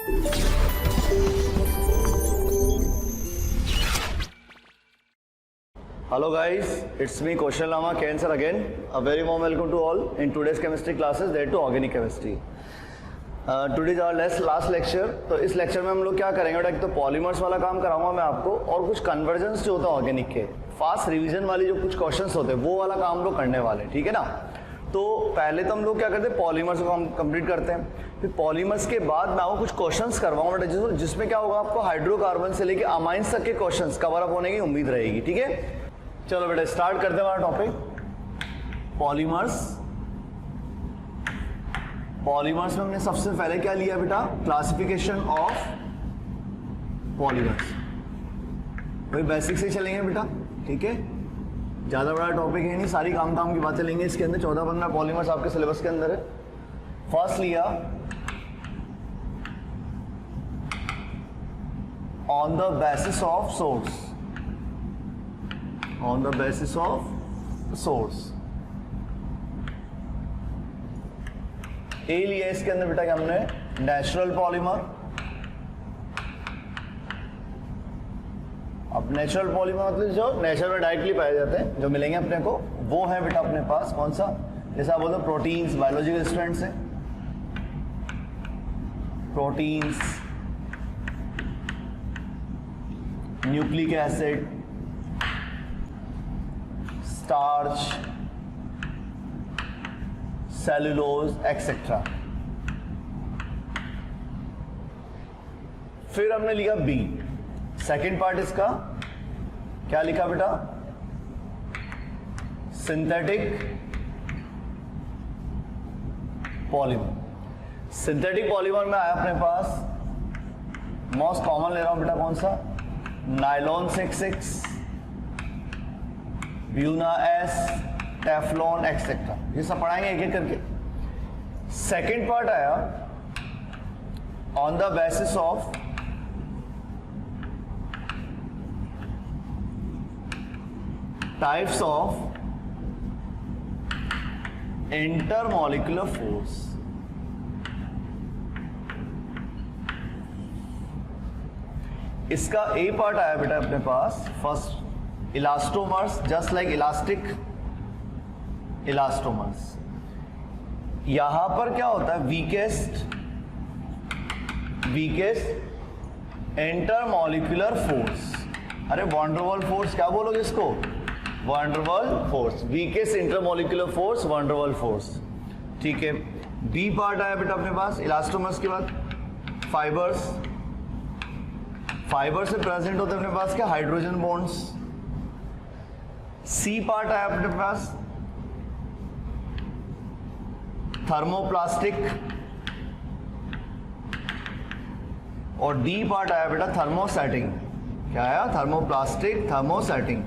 Hello guys, it's me Kaushal Lama, Cancer again. A very warm welcome to all in today's chemistry classes, that to organic chemistry. Today is our last lecture. तो इस lecture में हम लोग क्या करेंगे, एक तो polymers वाला काम कराऊंगा मैं आपको, और कुछ कन्वर्जन्स जो होता है ऑर्गेनिक के, फास्ट रिवीजन वाली जो कुछ क्वेश्चंस होते हैं वो वाला काम हम लोग करने वाले, ठीक है ना। तो पहले तो हम लोग क्या करते हैं, पॉलीमर्स को हम कंप्लीट करते हैं, फिर पॉलीमर्स के बाद मैं आपको कुछ क्वेश्चंस करवाऊंगा जिसमें क्या होगा, आपको हाइड्रोकार्बन से लेके अमाइंस तक के क्वेश्चंस कवर अप होने की उम्मीद रहेगी, ठीक है। चलो बेटा स्टार्ट करते हैं हमारा टॉपिक पॉलीमर्स। पॉलीमर्स में हमने सबसे पहले क्या लिया बेटा, क्लासिफिकेशन ऑफ पॉलीमर्स। वही बेसिक से चलेंगे बेटा, ठीक है। ज्यादा बड़ा टॉपिक है नहीं, सारी काम की बातें लेंगे इसके अंदर। 14-15 पॉलीमर्स आपके सिलेबस के अंदर है। फर्स्ट लिया on the basis of source, on the basis of source. A लिया इसके अंदर बेटा क्या हमने, नेचुरल पॉलीमर। अब नेचुरल पॉलीमर मतलब जो नेचर में डायरेक्टली पाए जाते हैं, जो मिलेंगे अपने को, वो है बेटा अपने पास कौन सा, जैसे आप बोलते हो प्रोटीन्स, बायोलॉजिकल स्टूडेंट्स हैं, proteins, nucleic acid, starch, cellulose etcetera. फिर हमने लिखा बी, सेकेंड पार्ट इसका क्या लिखा बेटा, सिंथेटिक पॉलीमर। सिंथेटिक पॉलीमर में आया अपने पास, मोस्ट कॉमन ले रहा हूं बेटा कौन सा, nylon 66, buna S, Teflon etcetera, ये सब पढ़ाएंगे एक एक करके। सेकेंड पार्ट आया on the basis of types of intermolecular force. इसका ए पार्ट आया बेटा अपने पास, first elastomers, just like elastic elastomers. यहां पर क्या होता है, वीकेस्ट इंटरमॉलिक्यूलर फोर्स। अरे वॉन्डरवॉल फोर्स क्या बोलोगे इसको, van der Waals force, weakest intermolecular force, van der Waals force, ठीक है। बी पार्ट आया बेटा अपने पास इलास्टोमर्स के बाद, फाइबर्स। फाइबर से प्रेजेंट होते हैं अपने पास क्या, हाइड्रोजन बॉन्ड्स। सी पार्ट आया अपने पास थर्मोप्लास्टिक, और डी पार्ट आया बेटा थर्मोसेटिंग। क्या आया, थर्मोप्लास्टिक, थर्मोसेटिंग।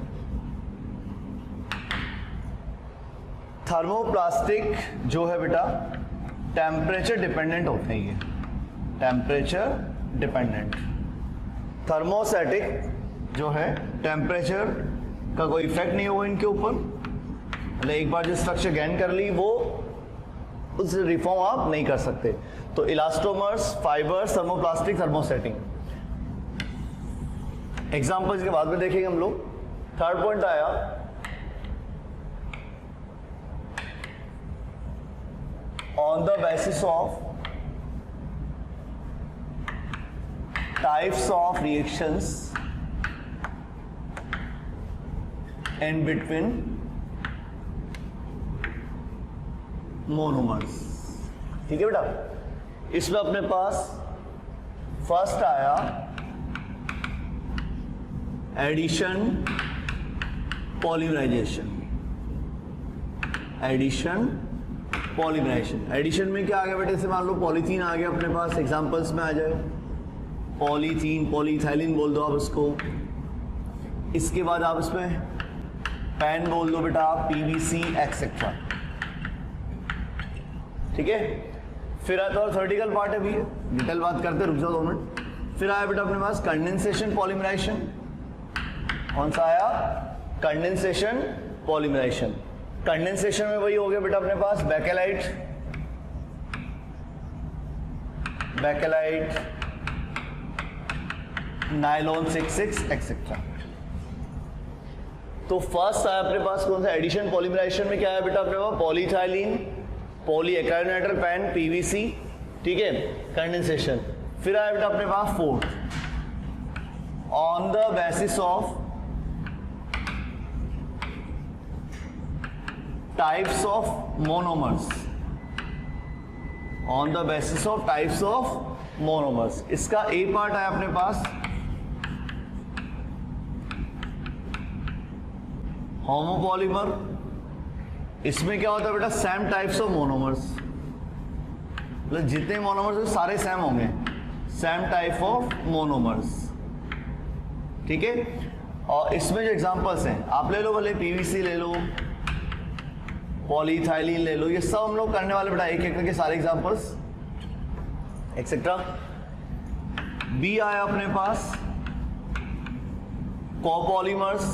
थर्मोप्लास्टिक जो है बेटा टेम्परेचर डिपेंडेंट होते हैं, ये टेम्परेचर डिपेंडेंट। थर्मोसेटिक जो है टेम्परेचर का कोई इफेक्ट नहीं होगा इनके ऊपर, मतलब एक बार जो स्ट्रक्चर गेन कर ली वो उस रिफॉर्म आप नहीं कर सकते। तो elastomers, fibres, thermoplastic, thermosetting. Examples के बाद में देखेंगे हम लोग। थर्ड पॉइंट आया on the basis of types of reactions in between monomers, ठीक है बेटा। इसमें अपने पास फर्स्ट आया addition polymerisation, addition polymerisation. Addition में क्या आ गया बेटा, जैसे मान लो पॉलीथीन आ गया अपने पास, एग्जांपल्स में आ जाए पॉलीथीन, पॉलीथाइलिन बोल दो आप उसको। इसके बाद आप इसमें पैन बोल दो बेटा, पीवीसी एक्सेट्रा, ठीक है। फिर आता है थ्योरेटिकल पार्ट है, भी डिटेल बात करते, रुक जाओ 2 मिनट। फिर आया बेटा अपने पास कंडेंसेशन पॉलीमराइजेशन। कौन सा आया, कंडेंसेशन पॉलीमराइजेशन। कंडेंसेशन में वही हो गया बेटा अपने पास बैकेलाइट, नायलॉन 66 एक्सेट्रा। तो फर्स्ट आया अपने पास कौन सा एडिशन पॉलीमराइजेशन में क्या है बेटा अपने पास पॉलीथाइलिन, पॉलीएक्राइलोनाइट्राइल पैन, पीवीसी, ठीक है, कंडेंसेशन। फिर आया बेटा अपने पास fourth, on the basis of types of monomers, on the basis of types of monomers. इसका ए पार्ट है अपने पास होमोपॉलीमर। इसमें क्या होता है बेटा सेम टाइप्स ऑफ मोनोमर्स, मतलब जितने मोनोमर्स सारे सेम होंगे, सेम टाइप ऑफ मोनोमर्स, ठीक है। और इसमें जो एग्जांपल्स हैं आप ले लो, भले पीवीसी ले लो, पॉलीथाइलिन ले लो, ये सब हम लोग करने वाले बेटा एक एक करके सारे एग्जांपल्स एक्सेट्रा। बी आया अपने पास कोपॉलीमर्स,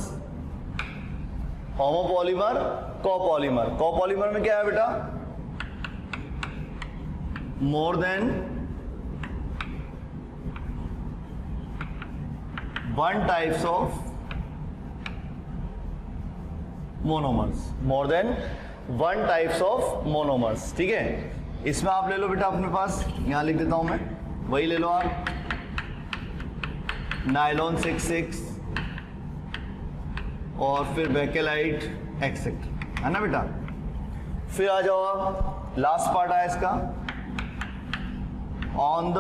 होमोपॉलीमर, कोपॉलीमर। कोपॉलीमर में क्या है बेटा more than one types of monomers, more than one types of monomers, ठीक है। इसमें आप ले लो बेटा अपने पास, यहां लिख देता हूं मैं, वही ले लो आप, नायलॉन 66 और फिर बेकेलाइट एक्सेट्रा, है ना बेटा। फिर आ जाओ आप, लास्ट पार्ट आया इसका ऑन द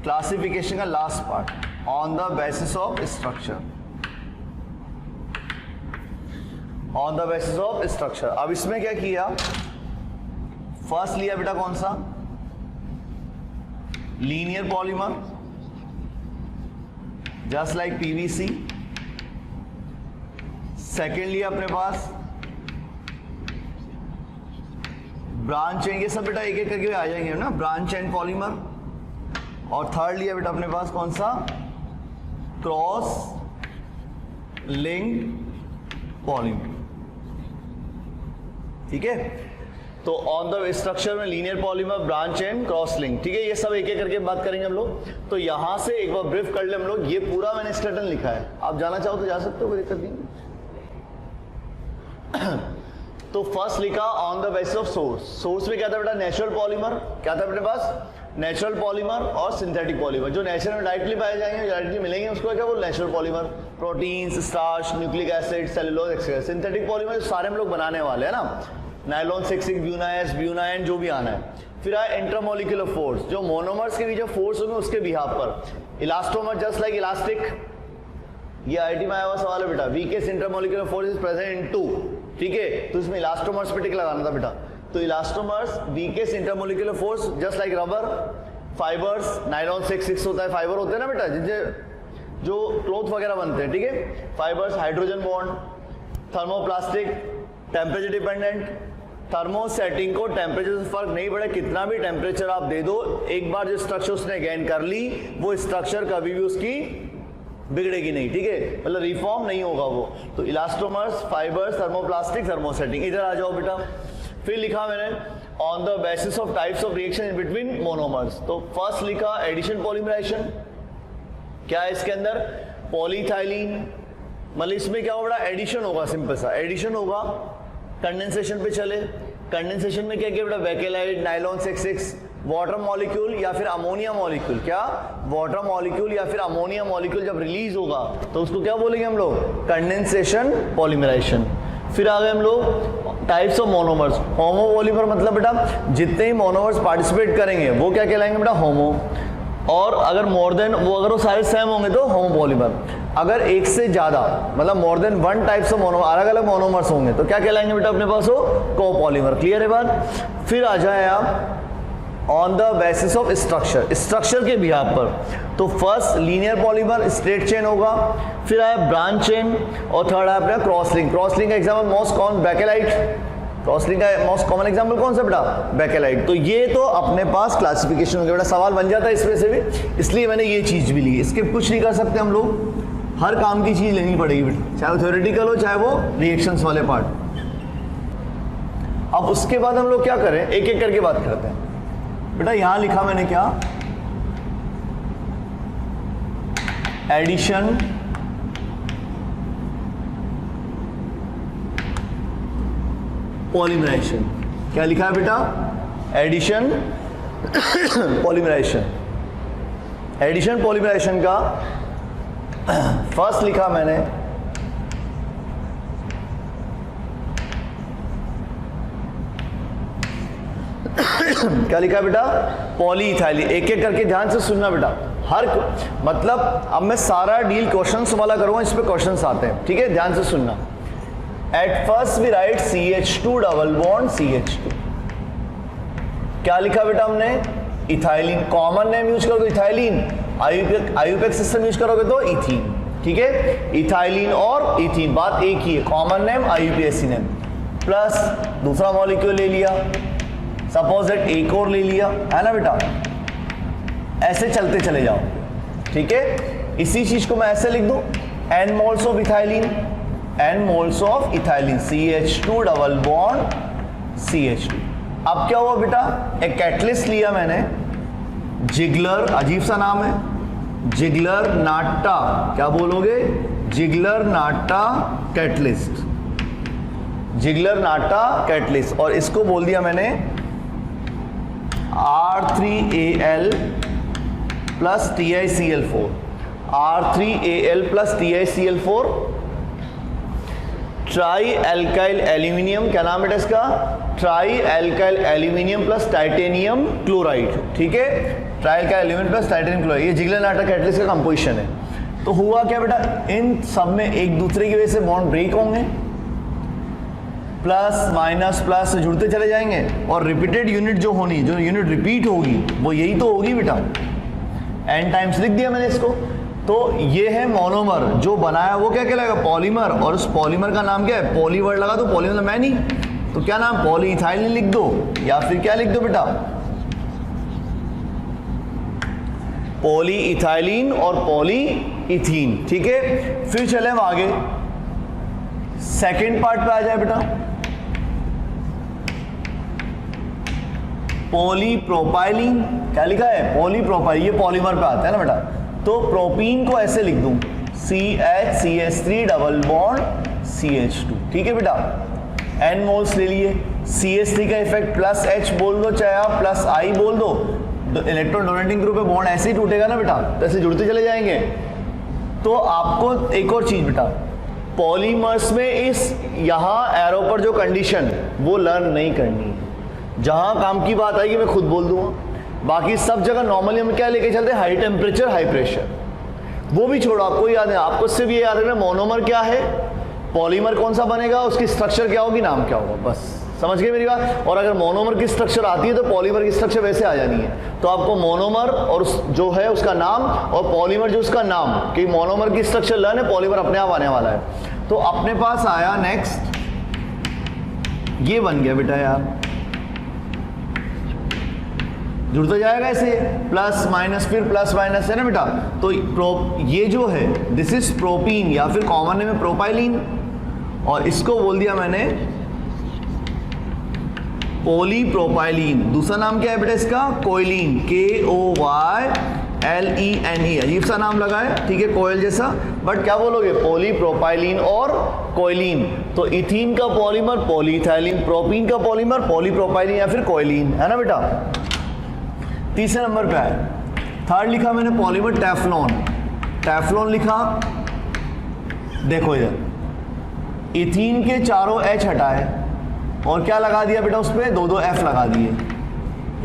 क्लासिफिकेशन का last part, on the basis of structure, on the basis of structure. अब इसमें क्या किया, फर्स्ट लिया बेटा कौन सा linear polymer just like PVC. Second लिया अपने पास ब्रांच चेन, ये सब बेटा एक एक करके आ जाएंगे ना, ब्रांच चेन पॉलीमर। और थर्ड लिया बेटा अपने पास कौन सा क्रॉस लिंक पॉलीमर, ठीक है। तो ऑन द स्ट्रक्चर में linear polymer, branch chain, cross link, ठीक है। ये सब एक एक करके बात करेंगे हम लोग। तो यहां से एक बार ब्रीफ कर ले हम लोग, ये पूरा मैंने स्केलेटन लिखा है, आप जाना चाहो तो जा सकते हो, कोई दिक्कत नहीं। तो फर्स्ट लिखा on the basis of source. Source में क्या था बेटा नेचुरल पॉलीमर, क्या था अपने पास नेचुरल पॉलीमर और सिंथेटिक पॉलीमर। जो नेचर में डायरेक्टली पाए जाएंगे, डायरेक्टली मिलेंगे, उसको क्या बोल natural polymer, proteins, starch, nucleic acid, cellulose etcetera. Synthetic polymer सारे हम लोग बनाने वाले हैं ना, नायलॉन 66, ब्यूनाइस, ब्यूनाइन, जो भी आना है। फिर आया इंट्रामोलिकुलर फोर्स, जो मोनोमर्स के बीच जो फोर्स होंगे उसके बिहाफ पर। इलास्टोमर जस्ट लाइक इलास्टिक, ये आईटी में आया हुआ सवाल है बेटा, weakest intramolecular force is present in two, ठीक है। तो इसमें इलास्टोमर्स पे टिक लगाना था बेटा। तो elastomers weakest intramolecular force just like rubber, fibres, nylon 66 होता है, फाइबर होते हैं ना बेटा जिनसे जो क्लॉथ वगैरह बनते हैं, ठीक है। Fibres, hydrogen bond, thermoplastic, temperature dependent. Thermosetting को टेम्परेचर से फर्क नहीं पड़े, कितना भी टेम्परेचर आप दे दो, एक बार जो स्ट्रक्चर उसने गेन कर ली, वो स्ट्रक्चर कभी भी उसकी बिगड़ेगी नहीं, ठीक है, मतलब रिफॉर्म नहीं होगा वो। तो इलास्टोमर्स, फाइबर्स, थर्मोप्लास्टिक, थर्मोसेटिंग। इधर आ जाओ बेटा, फिर लिखा मैंने on the basis of types of reaction in between monomers. तो फर्स्ट लिखा एडिशन पॉलीमराइजेशन, क्या है इसके अंदर पॉलीथाइलिन, मतलब इसमें क्या होगा, एडिशन होगा, सिंपल सा एडिशन होगा। कंडेंसेशन पे चले, कंडेंसेशन में क्या किया बेटा, बेकेलाइट, नायलॉन 66, वाटर मॉलिक्यूल या फिर अमोनिया मॉलिक्यूल, क्या वाटर मॉलिक्यूल या फिर अमोनिया मॉलिक्यूल जब रिलीज होगा तो उसको क्या बोलेंगे हम लोग, कंडेंसेशन पॉलीमराइजेशन। फिर आ गए हम लोग टाइप्स ऑफ मोनोमर्स। होमोपॉलीमर मतलब बेटा जितने ही मोनोमर्स पार्टिसिपेट करेंगे वो क्या कहलाएंगे बेटा, होमो। और अगर मोर देन अगर वो सारे सेम होंगे तो होमोपॉलीमर। अगर एक से ज्यादा मतलब more than one types of monomer, अलग अलग मोनोमर्स होंगे तो क्या कहलाएंगे बेटा अपने पास हो, कोपॉलीमर। क्लियर है बात। फिर आ जाए आप on the basis of structure, structure के बिहाफ पर। तो first linear polymer straight chain होगा, फिर आया ब्रांच चेन, और थर्ड है अपना क्रॉस लिंक। क्रॉस लिंक का example most common bakelite, cross link का मोस्ट कॉमन एग्जाम्पल कौन सा बेटा, बेकेलाइट। तो ये तो अपने पास क्लासिफिकेशन हो गया बेटा, सवाल बन जाता है इसमें से भी, इसलिए मैंने ये चीज भी ली। इसके कुछ नहीं कर सकते हम लोग, हर काम की चीज लेनी पड़ेगी बेटा, चाहे वो थ्योरेटिकल हो चाहे वो रिएक्शंस वाले पार्ट। अब उसके बाद हम लोग क्या करें, एक एक करके बात करते हैं बेटा। यहां लिखा मैंने क्या, एडिशन, पॉलीमराइजेशन। क्या लिखा है बेटा? Addition, polymerisation. एडिशन पॉलीमराइजेशन का फर्स्ट लिखा मैंने क्या लिखा है बेटा? पॉलीइथाइलिन। एक एक करके ध्यान से सुनना बेटा, हर मतलब अब मैं सारा डील क्वेश्चंस वाला करूंगा, इस पे क्वेश्चंस आते हैं, ठीक है? ध्यान से सुनना। At first we write CH2 double bond CH2। क्या लिखा बेटा हमने? इथाइलिन। कॉमन नेम यूज करोगे इथाइलिन, आईयूपीएक सिस्टम यूज करोगे तो इथीन, ठीक है? इथाइलिन और इथीन बात एक ही है, common name IUPAC name. Plus दूसरा मॉलिक्यूल ले लिया, सपोज दैट एक और ले लिया, है ना बेटा? ऐसे चलते चले जाओ, ठीक है? इसी चीज को मैं ऐसे लिख दूं, n moles of ethylene, n moles of ethylene, CH2 double bond CH2। अब क्या हुआ बेटा? एक कैटलिस्ट लिया मैंने, जिगलर, अजीब सा नाम है, जिगलर नाटा। क्या बोलोगे? जिगलर नाटा कैटलिस्ट, जिगलर नाटा कैटलिस्ट। और इसको बोल दिया मैंने R3Al plus TiCl4, R3Al plus TiCl4 try alkyl aluminium. क्या नाम बेटा इसका? Try alkyl aluminium plus titanium chloride, ठीक है? Try alkyl aluminium plus titanium chloride, ये जिगलर नाटा कैटलिस्ट का कंपोजिशन है। तो हुआ क्या बेटा? इन सब में एक दूसरे की वजह से बॉन्ड ब्रेक होंगे, प्लस माइनस प्लस जुड़ते चले जाएंगे, और रिपीटेड यूनिट जो होनी, जो यूनिट रिपीट होगी वो यही तो होगी बेटा। n टाइम्स लिख दिया मैंने इसको। तो ये है मोनोमर, जो बनाया वो क्या कहलाएगा? पॉलीमर। और उस पॉलीमर का नाम क्या है? पॉली वर्ड लगा दो, पॉली मतलब मैं नहीं, तो क्या नाम? पॉलीइथाइलिन लिख दो, या फिर क्या लिख दो बेटा? पॉलीइथाइलिन और पॉलीइथीन, ठीक है? फिर चले हम आगे, सेकेंड पार्ट पे आ जाए बेटा। पॉलीप्रोपाइलिन। क्या लिखा है? पॉलीप्रोपाइलिन, ये पॉलीमर पे आता है ना बेटा। तो प्रोपीन को ऐसे लिख दूं, CH3 डबल बॉन्ड CH2, ठीक है बेटा? n मोल्स ले लिए, CH3 का इफेक्ट प्लस H बोल दो, चाहे आप प्लस I बोल दो, इलेक्ट्रॉन डोनेटिंग ग्रुप पे बॉन्ड ऐसे ही टूटेगा ना बेटा, तो ऐसे जुड़ते चले जाएंगे। तो आपको एक और चीज बेटा, पॉलीमर्स में इस यहाँ एरो पर जो कंडीशन वो लर्न नहीं करनी है। जहां काम की बात आएगी मैं खुद बोल दूंगा, बाकी सब जगह नॉर्मली हम क्या लेके चलते हैं? High temperature high pressure. वो भी छोड़ो, आपको याद है, आपको सिर्फ ये याद रखना मोनोमर क्या है, पॉलीमर कौन सा बनेगा, उसकी स्ट्रक्चर क्या होगी, नाम क्या होगा, बस समझ गए मेरी बात। और अगर मोनोमर की स्ट्रक्चर आती है तो पॉलीमर की स्ट्रक्चर वैसे आ जानी है। तो आपको मोनोमर और जो है उसका नाम, और पॉलीमर जो उसका नाम, कि मोनोमर की स्ट्रक्चर लर्न है, पॉलीमर अपने आप आने वाला है। तो अपने पास आया नेक्स्ट, ये बन गया बेटा यार, जुड़ता जाएगा ऐसे, प्लस माइनस, फिर प्लस माइनस, है ना बेटा? तो ये जो है दिस इज प्रोपीन, या फिर कॉमन नेम है प्रोपाइलिन, और इसको बोल दिया मैंने पॉलीप्रोपाइलिन। दूसरा नाम क्या है बेटा इसका? कोयलिन, KOYLENE, अजीब सा नाम लगा है, ठीक है, कोयल जैसा, बट क्या बोलोगे? पॉलीप्रोपाइलिन और कोयलिन। तो इथीन का पॉलीमर पॉलीइथाइलिन, प्रोपीन का पॉलीमर पॉलीप्रोपाइलिन या फिर कोयलिन, है ना बेटा? तीसरे नंबर पे है, थर्ड लिखा मैंने पॉलीमर टेफ्लॉन। टेफ्लॉन लिखा, देखो इधर इथीन के चारों H हटाए और क्या लगा दिया बेटा? उस पर दो F लगा दिए।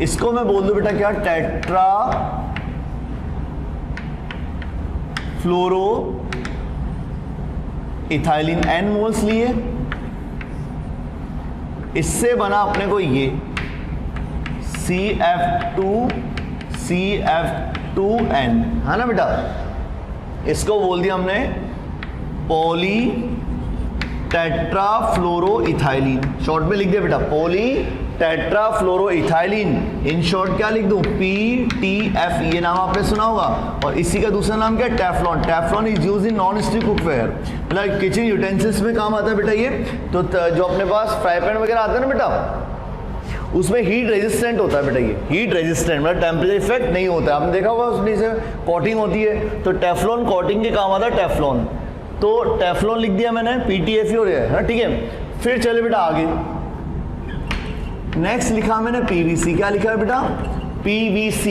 इसको मैं बोल दूं बेटा क्या? टेट्रा फ्लोरो इथाइलिन, N मोल्स लिए, इससे बना अपने को ये CF2CF2N, है ना बेटा? इसको बोल दिया हमने पॉली टेट्राफ्लोरोइथाइलिन, शॉर्ट में लिख दिया बेटा पॉली टेट्राफ्लोरोइथाइलिन। इन शॉर्ट क्या लिख दूं? PTF, ये नाम आपने सुना होगा। और इसी का दूसरा नाम क्या है? Teflon. Teflon is use in non stick cookware, मतलब किचन यूटेंसिल्स में काम आता है बेटा ये। तो जो अपने पास फ्राई पैन वगैरह आता है ना बेटा, उसमें हीट रेजिस्टेंट होता है बेटा, ये हीट रेजिस्टेंट मतलब टेम्परेचर इफेक्ट नहीं होता है। आपने देखा होगा उसमें से कोटिंग होती है, तो टेफ्लॉन कोटिंग के काम आता है टेफ्लॉन। तो टेफ्लॉन लिख दिया मैंने, PTFE हो रहा है, ठीक है। फिर चले बेटा आगे, नेक्स्ट लिखा मैंने PVC। क्या लिखा है बेटा? PVC,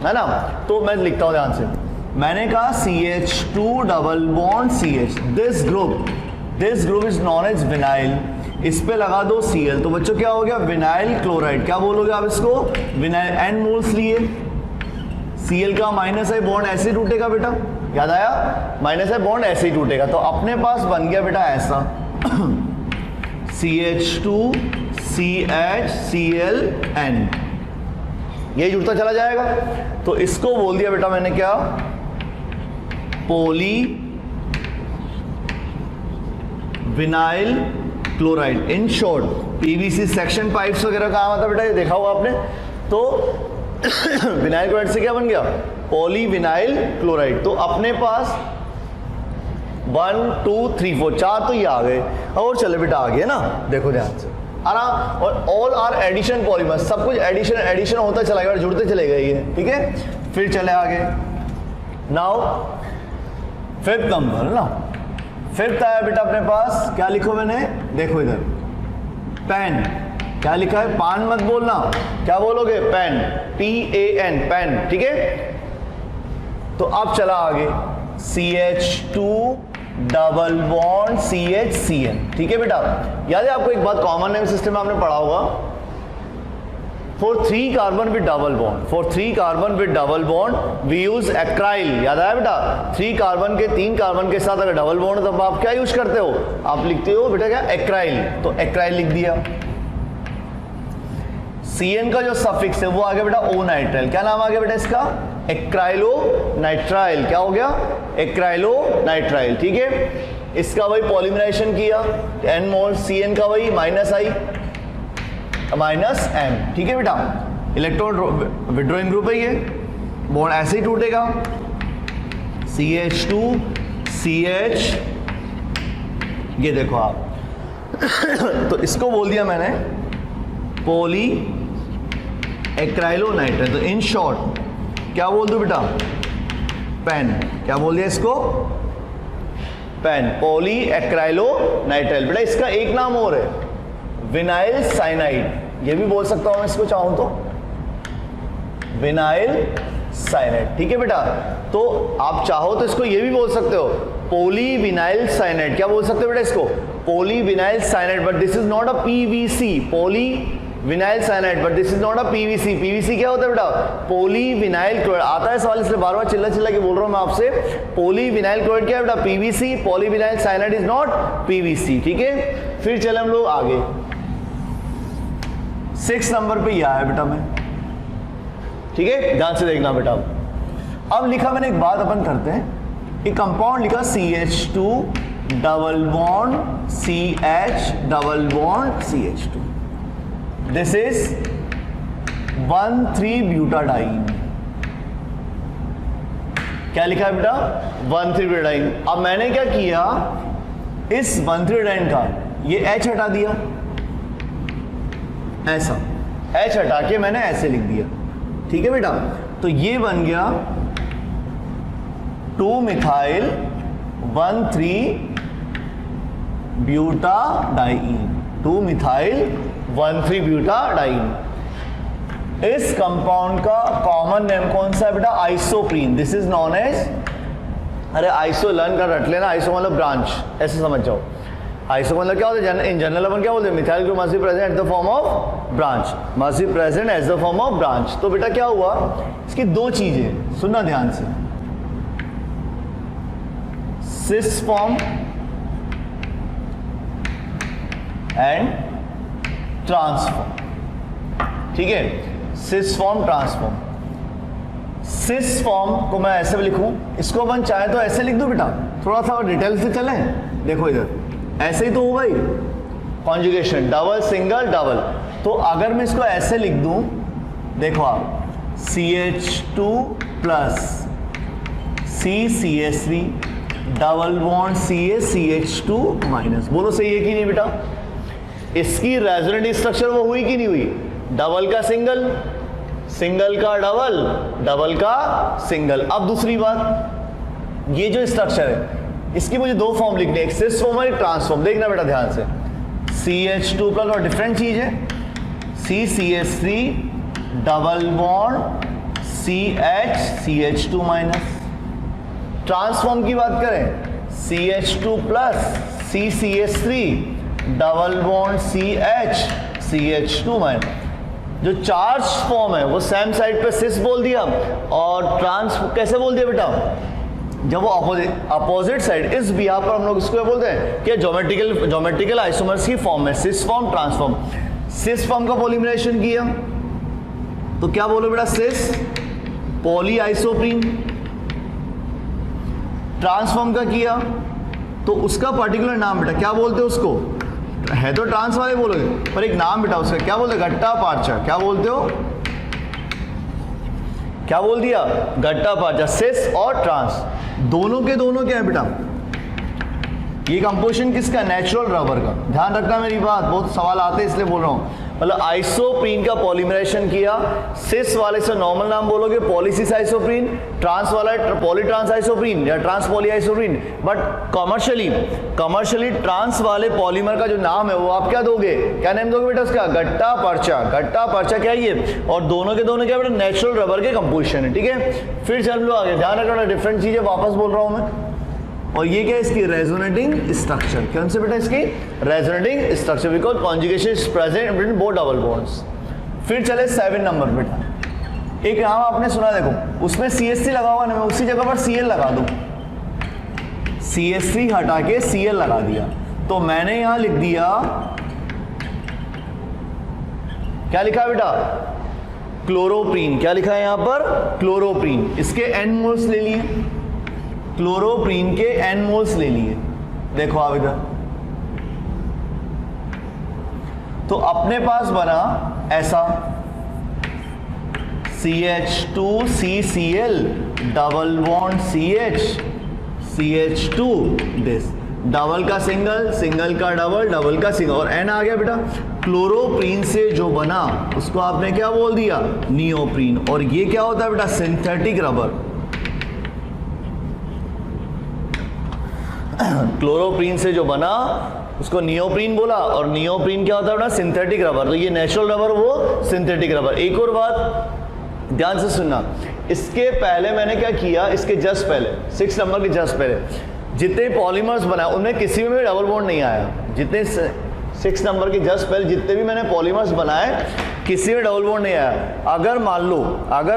है ना। तो मैं लिखता हूँ ध्यान से, मैंने कहा CH2 double bond CH, this group is known as vinyl, इस पे लगा दो Cl, तो बच्चों क्या हो गया? Vinyl chloride. क्या बोलोगे आप इसको? विनाइल। N मोल्स लिए, Cl का माइनस है, बॉन्ड ऐसे टूटेगा बेटा, याद आया? माइनस है, बॉन्ड ऐसे ही टूटेगा। तो अपने पास बन गया बेटा ऐसा CH2 CH Cl N, ये जुड़ता चला जाएगा। तो इसको बोल दिया बेटा मैंने क्या? Poly vinyl chloride. In short PVC section pipes वगैरह काम आता बेटा, ये देखा होगा आपने। तो विनाइल क्लोराइड से क्या बन गया? Poly vinyl chloride. तो अपने पास 1 2 3 4 4 तो ये आ गए। और चले बेटा आगे, है ना, देखो ध्यान से आराम। और ऑल आर एडिशन पॉलीमर, सब कुछ एडिशन होता चला गया, जुड़ते चले गए ये, ठीक है। फिर चले आगे, नाउ फिफ्थ नंबर ना, फिफ्थ आया बेटा अपने पास। क्या लिखो मैंने? देखो इधर, पेन। क्या लिखा है? पान मत बोलना, क्या बोलोगे? पेन, PAN, पेन, ठीक है। तो अब चला आगे, CH2 डबल बॉन्ड CHCN, ठीक है बेटा। याद है आपको एक बात, कॉमन नेम सिस्टम में आपने पढ़ा होगा, for 3 carbon with double bond, for 3 carbon with double bond we use acryl. याद आया बेटा? 3 कार्बन के साथ अगर डबल बॉन्ड तब आप क्या यूज करते हो? आप लिखते हो बेटा क्या? एक्राइल। तो एक्राइल लिख दिया। CN का जो सफिक्स है वो आ गया बेटा O नाइट्राइल। क्या नाम आ गया बेटा इसका? Acrylo nitrile. क्या हो गया? एक्राइलो नाइट्राइल, ठीक है। इसका वही पॉलीमराइजेशन किया, N मोल, CN का वही माइनस M, ठीक है बेटा। इलेक्ट्रॉन विड्रॉइंग ग्रुप है ये, बॉन्ड ऐसे ही टूटेगा, CH2 CH, ये देखो आप तो इसको बोल दिया मैंने पॉली एक्राइलो नाइट्राइल। तो इन शॉर्ट क्या बोल दो बेटा? पेन। क्या बोल दिया इसको? PAN, polyacrylonitrile. बेटा इसका एक नाम और है, विनाइल साइनाइड। ये भी बोल सकता हूं मैं इसको चाहूं तो, विनाइल साइनाइड, ठीक है बेटा। तो आप चाहो तो इसको ये भी बोल सकते हो, पॉली विनाइल साइनाइड। क्या बोल सकते हो बेटा इसको? Poly vinyl cyanide, but this is not a PVC, poly vinyl cyanide, but this is not a PVC। PVC क्या होता है बेटा? Poly vinyl chloride. आता है सवाल, इसलिए बार बार चिल्ला के बोल रहा हूं मैं आपसे। पॉली विनाइल क्लोराइड क्या है बेटा? PVC। Poly vinyl cyanide is not PVC, ठीक है। फिर चले हम लोग आगे, 6 नंबर पे यह आया बेटा मैं, ठीक है, ध्यान से देखना बेटा। अब लिखा मैंने, एक बात अपन करते हैं, एक कंपाउंड लिखा CH2 double bond CH double bond CH2, this is one three butadiene. क्या लिखा है बेटा? 1,3-ब्यूटाडाइन। अब मैंने क्या किया, इस 1,3-ब्यूटाडाइन का ये H हटा दिया, ऐसा H हटा के मैंने ऐसे लिख दिया, ठीक है बेटा। तो ये बन गया 2-मिथाइल 1,3-ब्यूटाडाइन, 2-मिथाइल 1,3-ब्यूटाडाइन। इस कंपाउंड का कॉमन नेम कौन सा है बेटा? Isoprene. This is known as, अरे आइसो लर्न कर रट लेना, आइसो मतलब ब्रांच, ऐसे समझ जाओ। आइसो मतलब क्या होता है? इन जनरल अपन क्या बोलते हैं? Methyl group must be present at the form of branch, must be present as the form of branch. तो बेटा क्या हुआ, इसकी दो चीजें सुनना ध्यान से, सिस फॉर्म एंड ट्रांसफॉर्म, ठीक है, cis form transform. Cis form को मैं ऐसे भी लिखूं, इसको अपन चाहे तो ऐसे लिख दूं बेटा, थोड़ा सा डिटेल से चलें। देखो इधर ऐसे ही तो होगा ही, कॉन्जुगेशन डबल सिंगल डबल। तो अगर मैं इसको ऐसे लिख दूं, देखो आप CH2 plus CCH3 double bond CH2 minus, बोलो सही है कि नहीं बेटा? इसकी रेजोनेंट स्ट्रक्चर वो हुई कि नहीं हुई? डबल का सिंगल, सिंगल का डबल, डबल का सिंगल। अब दूसरी बात, ये जो स्ट्रक्चर है इसकी मुझे दो फॉर्म लिखने, एक सिस फॉर्म और एक ट्रांसफॉर्म। देखना बेटा ध्यान से, CH2 प्लस और डिफरेंट चीज है, CCH3 double bond CH CH2 minus. Transform की बात करें, CH2 plus CCH3 double bond CH CH2 minus. जो चार्ज फॉर्म है वो सेम साइड पे सिस बोल दिया, और ट्रांस कैसे बोल दिया बेटा, जब वो अपोजिट साइड, इस बिहाफ पर हम लोग इसको बोलते हैं कि ज्योमेट्रिकल आइसोमर्स की फॉर्म है, cis form transform. Cis form का पॉलीमराइजेशन किया तो क्या बोलो बेटा, सिस पॉली आइसोप्रीन। ट्रांसफॉर्म का किया तो उसका पर्टिकुलर नाम बेटा क्या बोलते हो उसको, है तो ट्रांस वाले बोलोगे पर एक नाम बेटा उसका क्या बोलते, गट्टा पार्चा। क्या बोलते हो, क्या बोल दिया, गट्टा पार्चा। सिस और ट्रांस दोनों के दोनों क्या है बेटा, ये कंपोजिशन किसका, नेचुरल रबर का। ध्यान रखना मेरी बात, बहुत सवाल आते हैं इसलिए बोल रहा हूं। मतलब आइसोप्रीन का पॉलीमराइजेशन किया, सिस वाले से नॉर्मल नाम बोलोगे पॉलीसिस आइसोप्रीन, ट्रांस वाला पॉलीट्रांस आइसोप्रीन या trans poly isoprene. But commercially trans वाले पॉलीमर का जो नाम है वो आप क्या दोगे, क्या नाम दोगे बेटा उसका, गट्टा पर्चा। गट्टा पर्चा क्या है ये, और दोनों के दोनों क्या बेटा, नेचुरल रबर के कंपोजिशन है। ठीक है, फिर चल लो आगे, ध्यान रखना डिफरेंट चीजें वापस बोल रहा हूं मैं। और ये क्या है इसकी रेजोनेटिंग स्ट्रक्चर, कौन से बेटा इसकी resonating structure, because conjugation is present between both double bonds. फिर चले 7 नंबर बेटा, एक नाम आपने सुना, देखो उसमें CH3 लगा हुआ ना, मैं उसी जगह पर Cl लगा दूं, CH3 हटा के Cl लगा दिया, तो मैंने यहां लिख दिया, क्या लिखा है बेटा, क्लोरोप्रीन। क्या लिखा है यहां पर, क्लोरोप्रीन। इसके N मोल्स ले लिए, क्लोरोप्रीन के N मोल्स ले लिए। देखो आप इधर, तो अपने पास बना ऐसा CH2CCl double bond CH CH2 this, double का सिंगल, सिंगल का डबल, डबल का सिंगल, और N आ गया बेटा। क्लोरोप्रीन से जो बना उसको आपने क्या बोल दिया, नियोप्रीन। और ये क्या होता है बेटा, सिंथेटिक रबर। क्लोरोप्रीन से जो बना उसको नियोप्रीन बोला, और नियोप्रीन क्या होता है बेटा, सिंथेटिक रबर। तो ये नेचुरल रबर, वो सिंथेटिक रबर। एक और बात ध्यान से सुनना, इसके पहले मैंने क्या किया, इसके जस्ट पहले 6 नंबर के जस्ट पहले जितने पॉलीमर्स बनाए उनमें किसी में भी डबल बॉन्ड नहीं आया। जितने 6 नंबर के जस्ट पहले जितने भी मैंने पॉलीमर्स बनाए किसी में डबल बॉन्ड नहीं आया। अगर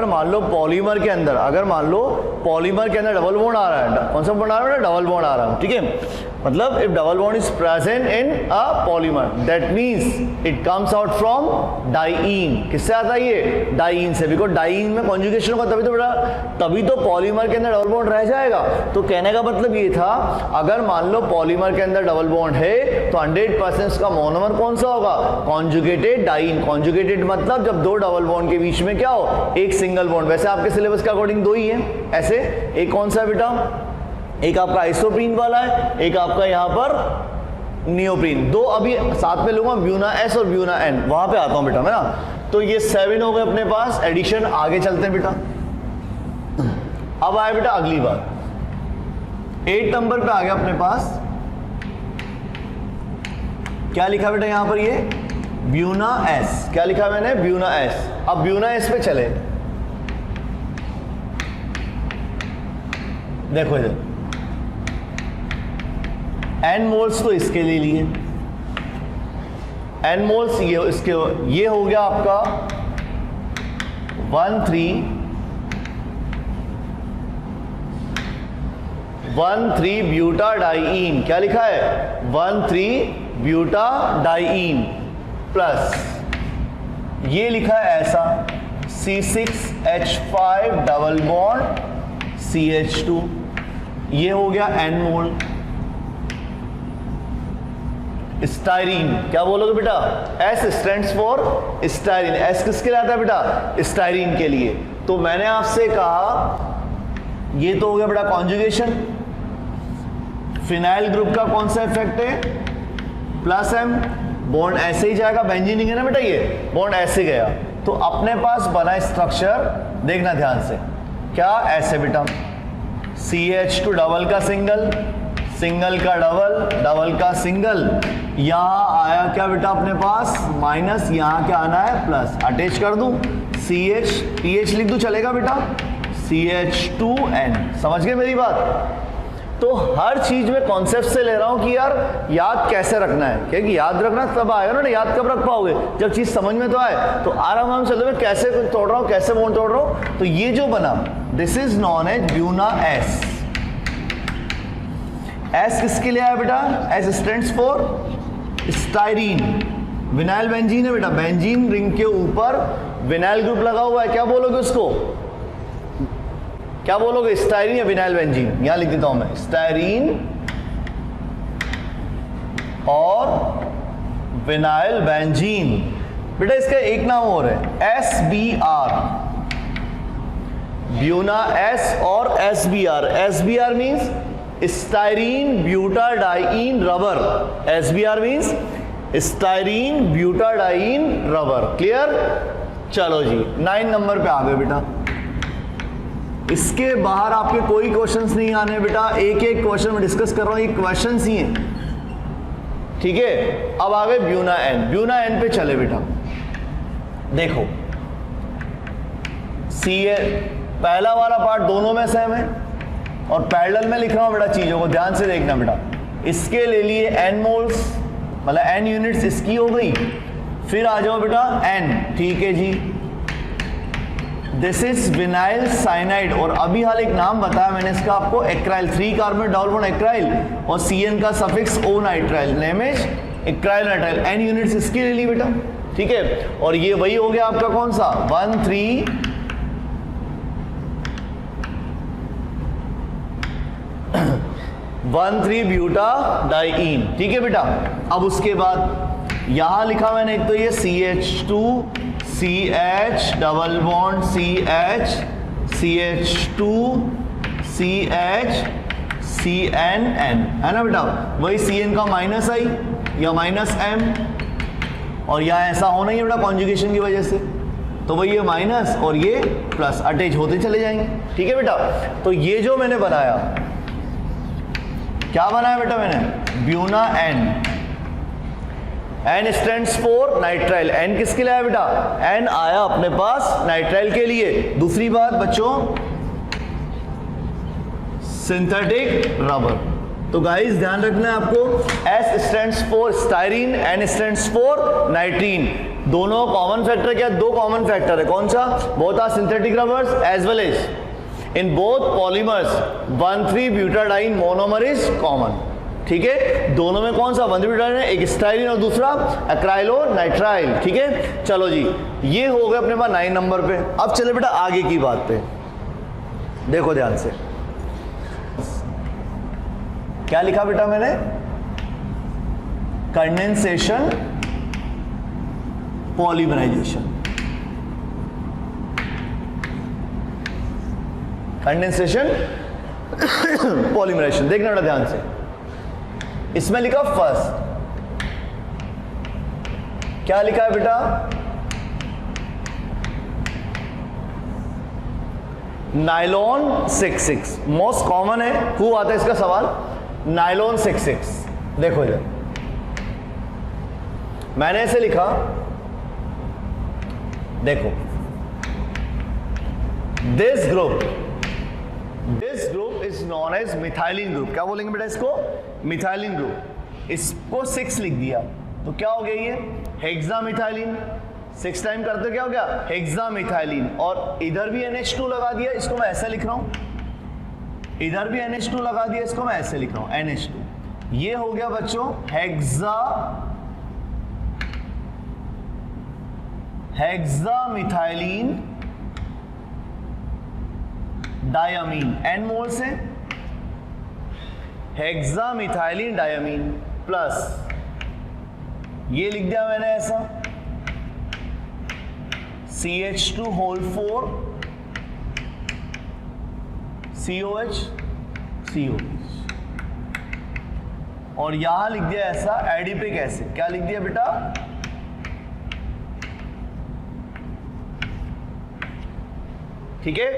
मान लो पॉलीमर के अंदर, डबल बॉन्ड आ रहा है, कौन सा बॉन्ड आ रहा है, डबल बॉन्ड आ रहा है। ठीक है, मतलब if double bond is present in a polymer that means it comes out from diene. किससे आता है ये, डाइईन से, बिकॉज डाइईन में कॉन्जुगेशन होगा तभी तो पॉलीमर के अंदर डबल बॉन्ड रह जाएगा। तो कहने का मतलब ये था, अगर मान लो पॉलीमर के अंदर डबल बॉन्ड है तो 100% का मोनोमर कौन सा होगा, कॉन्जुगेटेड डाइईन। कॉन्जुगेटेड मतलब जब दो डबल बॉन्ड के बीच में क्या हो, एक सिंगल बॉन्ड। वैसे आपके सिलेबस के अकॉर्डिंग 2 ही है ऐसे, एक कौन सा बेटा, एक आपका आइसोप्रीन वाला है, एक आपका यहां पर नियोप्रीन। 2 अभी साथ में लूंगा, ब्यूना S और ब्यूना N, वहां पे आता हूं बेटा मैं ना। तो ये 7 हो गए अपने पास एडिशन। आगे चलते हैं बेटा, अब आए बेटा अगली बात, 8 नंबर पे आ गया अपने पास। क्या लिखा बेटा यहां पर, ये ब्यूना S। क्या लिखा मैंने, ब्यूना S। अब ब्यूना S पे चले, देखो इधर N मोल्स तो इसके ले लिए, N मोल्स ये इसके, ये हो गया आपका 1,3 ब्यूटाडाइईन। क्या लिखा है, 1,3 ब्यूटाडाइईन प्लस ये लिखा है ऐसा C6H5 डबल बॉन्ड CH2। ये हो गया N मोल। स्टाइरीन, क्या बोलोगे बेटा, S stands for styrene. S किसके लिए आता है बेटा, स्टाइरीन के लिए। तो मैंने आपसे कहा ये तो हो गया बेटा कॉन्जुगेशन। फिनाइल ग्रुप का कौन सा इफेक्ट है, +M, बॉन्ड ऐसे ही जाएगा, बेंजीन नहीं है ना बेटा, ये बॉन्ड ऐसे गया, तो अपने पास बना स्ट्रक्चर, देखना ध्यान से, क्या ऐसे बेटा, CH2 डबल का सिंगल, सिंगल का डबल, डबल का सिंगल, यहाँ आया क्या बेटा अपने पास माइनस, यहाँ क्या आना है प्लस, अटैच कर दूं, CH TH लिख दूं, चलेगा बेटा, CH2N। समझ गए मेरी बात? तो हर चीज में कॉन्सेप्ट से ले रहा हूं कि यार याद कैसे रखना है, क्योंकि याद रखना तब आएगा ना, याद कब रख पाओगे, जब चीज समझ में तो आए। तो आराम से मैं कैसे तोड़ रहा हूं, कैसे बॉन्ड तोड़ रहा हूं, तो ये जो बना, this is known as buna S। S किसके लिए आया बेटा? S stands for styrene, vinyl benzene है बेटा, बेंजीन रिंग के ऊपर विनाइल ग्रुप लगा हुआ है, क्या बोलोगे उसको, क्या बोलोगे, स्टाइरीन या विनाइल बेंजीन? यहां लिख देता हूं मैं, स्टाइरीन और विनाइल बेंजीन। बेटा इसका एक नाम और है SBr, ब्यूना S और SBr। SBr means styrene butadiene rubber, SBr means styrene butadiene rubber. Clear? चलो जी 9 नंबर पे आ गए बेटा। इसके बाहर आपके कोई क्वेश्चंस नहीं आने बेटा, एक एक क्वेश्चन में डिस्कस कर रहा हूं, ये क्वेश्चंस ही हैं, ठीक है। अब आ गए ब्यूना N। ब्यूना N पे चले बेटा, देखो पहला वाला पार्ट दोनों में सेम है और पैरेलल में लिख रहा हूं बेटा, चीजों को ध्यान से देखना बेटा। इसके ले लिए N मोल्स, मतलब N यूनिट्स इसकी हो गई, फिर आ जाओ बेटा N, ठीक है जी, दिस इज विनाइल साइनाइड, और अभी हाल एक नाम बताया मैंने इसका आपको, एक्राइल, 3 कार्बन डबल बॉन्ड एक्राइल और CN का suffix O nitrile, name is एक्राइल nitrile. N units इसकी ले ली बेटा, ठीक है। और ये वही हो गया आपका कौन सा 1,3 ब्यूटाडाइन, ठीक है बेटा। अब उसके बाद यहां लिखा मैंने एक तो ये CH2 CH double bond CH CH2 CH CNN, है ना बेटा, वही CN का माइनस आई या माइनस M, और यहाँ ऐसा होना ही है बेटा कॉन्जुगेशन की वजह से, तो वही ये माइनस और ये प्लस अटैच होते चले जाएंगे, ठीक है बेटा। तो ये जो मैंने बनाया, क्या बनाया बेटा मैंने, Buena N। N stands for nitrile, N किसके लिए आया बेटा, N आया अपने पास नाइट्राइल के लिए। दूसरी बात बच्चों, सिंथेटिक रबर, तो गाइस ध्यान रखना है आपको, S stands for styrene, N stands for नाइट्रीन। दोनों कॉमन फैक्टर क्या, 2 कॉमन फैक्टर है, कौन सा, both are synthetic rubbers as well as in both polymers 1,3 butadiene monomer is common, ठीक है। दोनों में कौन सा 1,3 ब्यूटाडाइन है, एक स्टाइरीन और दूसरा एक्राइलो नाइट्राइल, ठीक है। चलो जी ये हो गया अपने पास 9 नंबर पे। अब चले बेटा आगे की बात पे, देखो ध्यान से, क्या लिखा बेटा मैंने, कंडेंसेशन पॉलीमराइजेशन, कंडेंसेशन पॉलीमराइजेशन, देखना बेटा ध्यान से। इसमें लिखा फर्स्ट, क्या लिखा है बेटा, नाइलॉन 66, मोस्ट कॉमन है, हु आता है इसका सवाल, नाइलॉन 66। देखो इधर मैंने ऐसे लिखा, देखो this group is known as methylene group, क्या बोलेंगे बेटा इसको, मिथाइलिन ग्रुप। इसको 6 लिख दिया तो क्या हो गया ये, हेक्सामिथाइलिन, 6 टाइम करते क्या हो गया, हेक्सामिथाइलिन। और इधर भी NH2 लगा दिया, इसको मैं ऐसे लिख रहा हूं, इधर भी NH2 लगा दिया, इसको मैं ऐसे लिख रहा हूं NH2। ये हो गया बच्चों हेक्सामिथाइलिन डायमीन, N मोल से हेक्सामिथाइलिन डायमीन प्लस ये लिख दिया मैंने ऐसा CH2 होल 4 COH COH, और यहां लिख दिया ऐसा एडिपिक एसिड। क्या लिख दिया बेटा? ठीक है,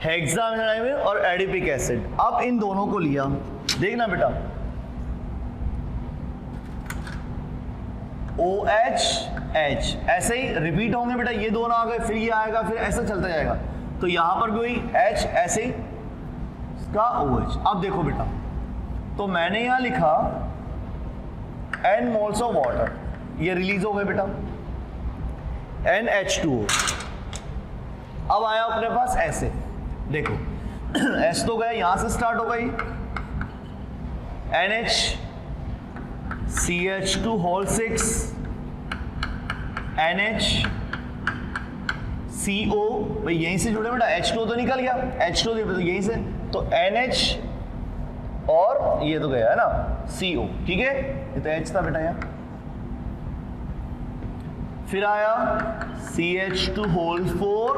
हेक्सामेथाइमिन और एडिपिक एसिड। अब इन दोनों को लिया, देखना बेटा, OH ऐसे ही रिपीट होंगे बेटा, ये दोनों आ गए, फिर ये आएगा, फिर ऐसा चलता जाएगा। तो यहां पर भी वही H ऐसे ही इसका OH। अब देखो बेटा, तो मैंने यहां लिखा N मोल्स ऑफ वाटर, ये रिलीज हो गए बेटा, NH2O। अब आया अपने पास ऐसे, देखो S तो गया, यहां से स्टार्ट हो गई, NH CH2 whole 6 NH CO, भाई यहीं से जुड़े बेटा, H2 तो निकल गया, H2 तो यहीं से, तो NH और ये तो गया है ना CO, ठीक है, ये तो H था बेटा यहाँ। फिर आया CH2 होल 4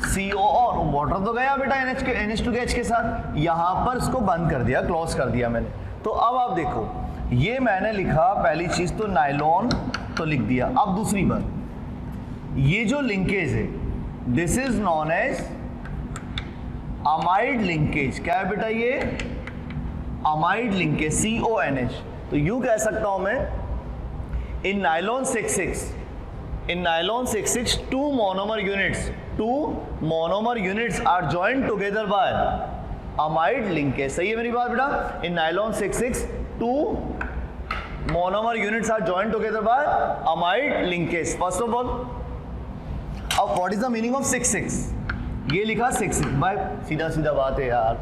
CO और वाटर तो गया बेटा NH2 के H के साथ, यहां पर इसको बंद कर दिया, क्लोज कर दिया मैंने। तो अब आप देखो, ये मैंने लिखा पहली चीज तो नाइलॉन तो लिख दिया। अब दूसरी बात, ये जो लिंकेज है this is known as amide linkage. क्या है बेटा? ये अमाइड लिंकेज CONH। तो यूं कह सकता हूं मैं, इन nylon 6,6 two monomer units are joined together by amide linkage। सही है मेरी बात बेटा? इन nylon 6,6 two monomer units are joined together by amide linkage। First of all, अब what is the meaning of 6,6? ये लिखा 6,6, भाई सीधा सीधा बात है यार,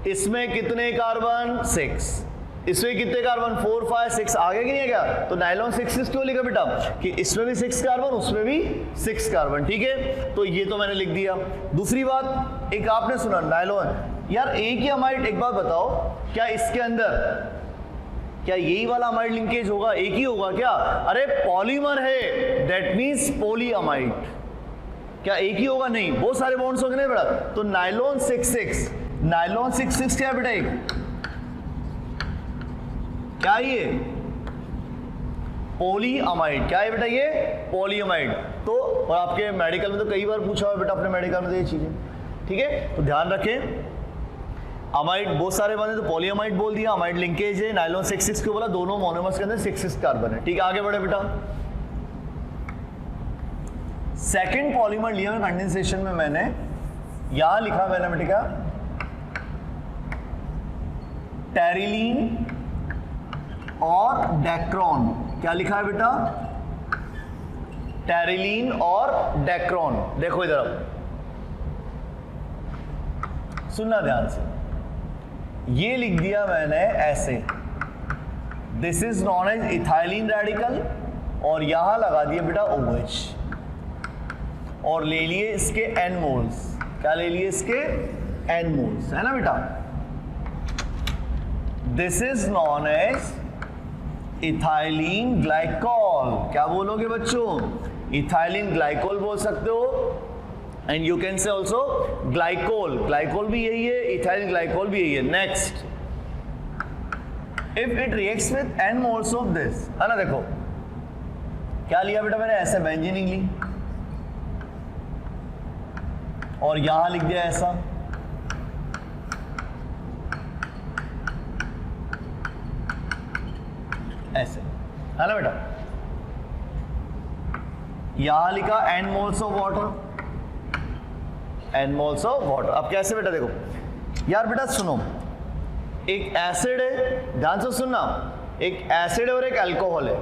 इसमें कितने कार्बन? 6, इसमें कितने कार्बन? 4, 5, 6, आगे की नहीं है क्या? तो नाइलॉन 6,6 क्यों लिखा बेटा? कि इसमें भी 6 कार्बन, उसमें भी 6 कार्बन, ठीक है। तो ये तो मैंने लिख दिया। दूसरी बात, एक आपने सुना नाइलॉन, यार एक ही अमाइड, एक बात बताओ, क्या इसके अंदर क्या यही वाला अमाइड लिंकेज होगा? एक ही होगा क्या? अरे पॉलीमर है, दैट मीन्स पॉलीअमाइड। क्या एक ही होगा? नहीं, बहुत सारे बॉन्ड्स होंगे ना बेटा। तो नाइलॉन 6,6 क्या है बेटा? एक क्या ये? पॉलीअमाइड। क्या है बेटा? ये पॉलीअमाइड। तो और आपके मेडिकल में तो कई बार पूछा हुआ बेटा, अपने मेडिकल में तो ये चीजें, ठीक है। तो ध्यान रखें, अमाइड बहुत सारे बने तो पॉलीअमाइड बोल दिया, अमाइड लिंकेज है, नाइलॉन 6,6 क्यों बोला? दोनों मोनोमर्स के अंदर 6,6 कार्बन है, ठीक है। आगे बढ़े बेटा, सेकंड पॉलीमर लिया मैं कंडेंसेशन में, मैंने यहां लिखा मैंने बेटा टेरिलीन और डेक्रॉन। क्या लिखा है बेटा? टेरिलीन और डेक्रॉन। देखो इधर, सुनना ध्यान से, ये लिख दिया मैंने ऐसे, this is known as ethylene radical, और यहां लगा दिया बेटा OH, और ले लिए इसके N मोल्स। क्या ले लिए इसके? N मोल्स, है ना बेटा। This is known as ethylene glycol. क्या बोलोगे बच्चों? इथाइलिन ग्लाइकॉल बोल सकते हो, and you can say also glycol. Glycol भी यही है, इथाइलिन ग्लाइकोल भी यही है। Next, if it reacts with N moles of this, है ना। देखो क्या लिया बेटा मैंने? ऐसे बेंजीन ली, और यहां लिख दिया ऐसा, ऐसे, है ना बेटा। यहां लिखा N moles of water, N moles of water. अब कैसे बेटा? देखो यार बेटा सुनो, एक एसिड है, ध्यान से सुनना, एक एसिड और एक अल्कोहल है,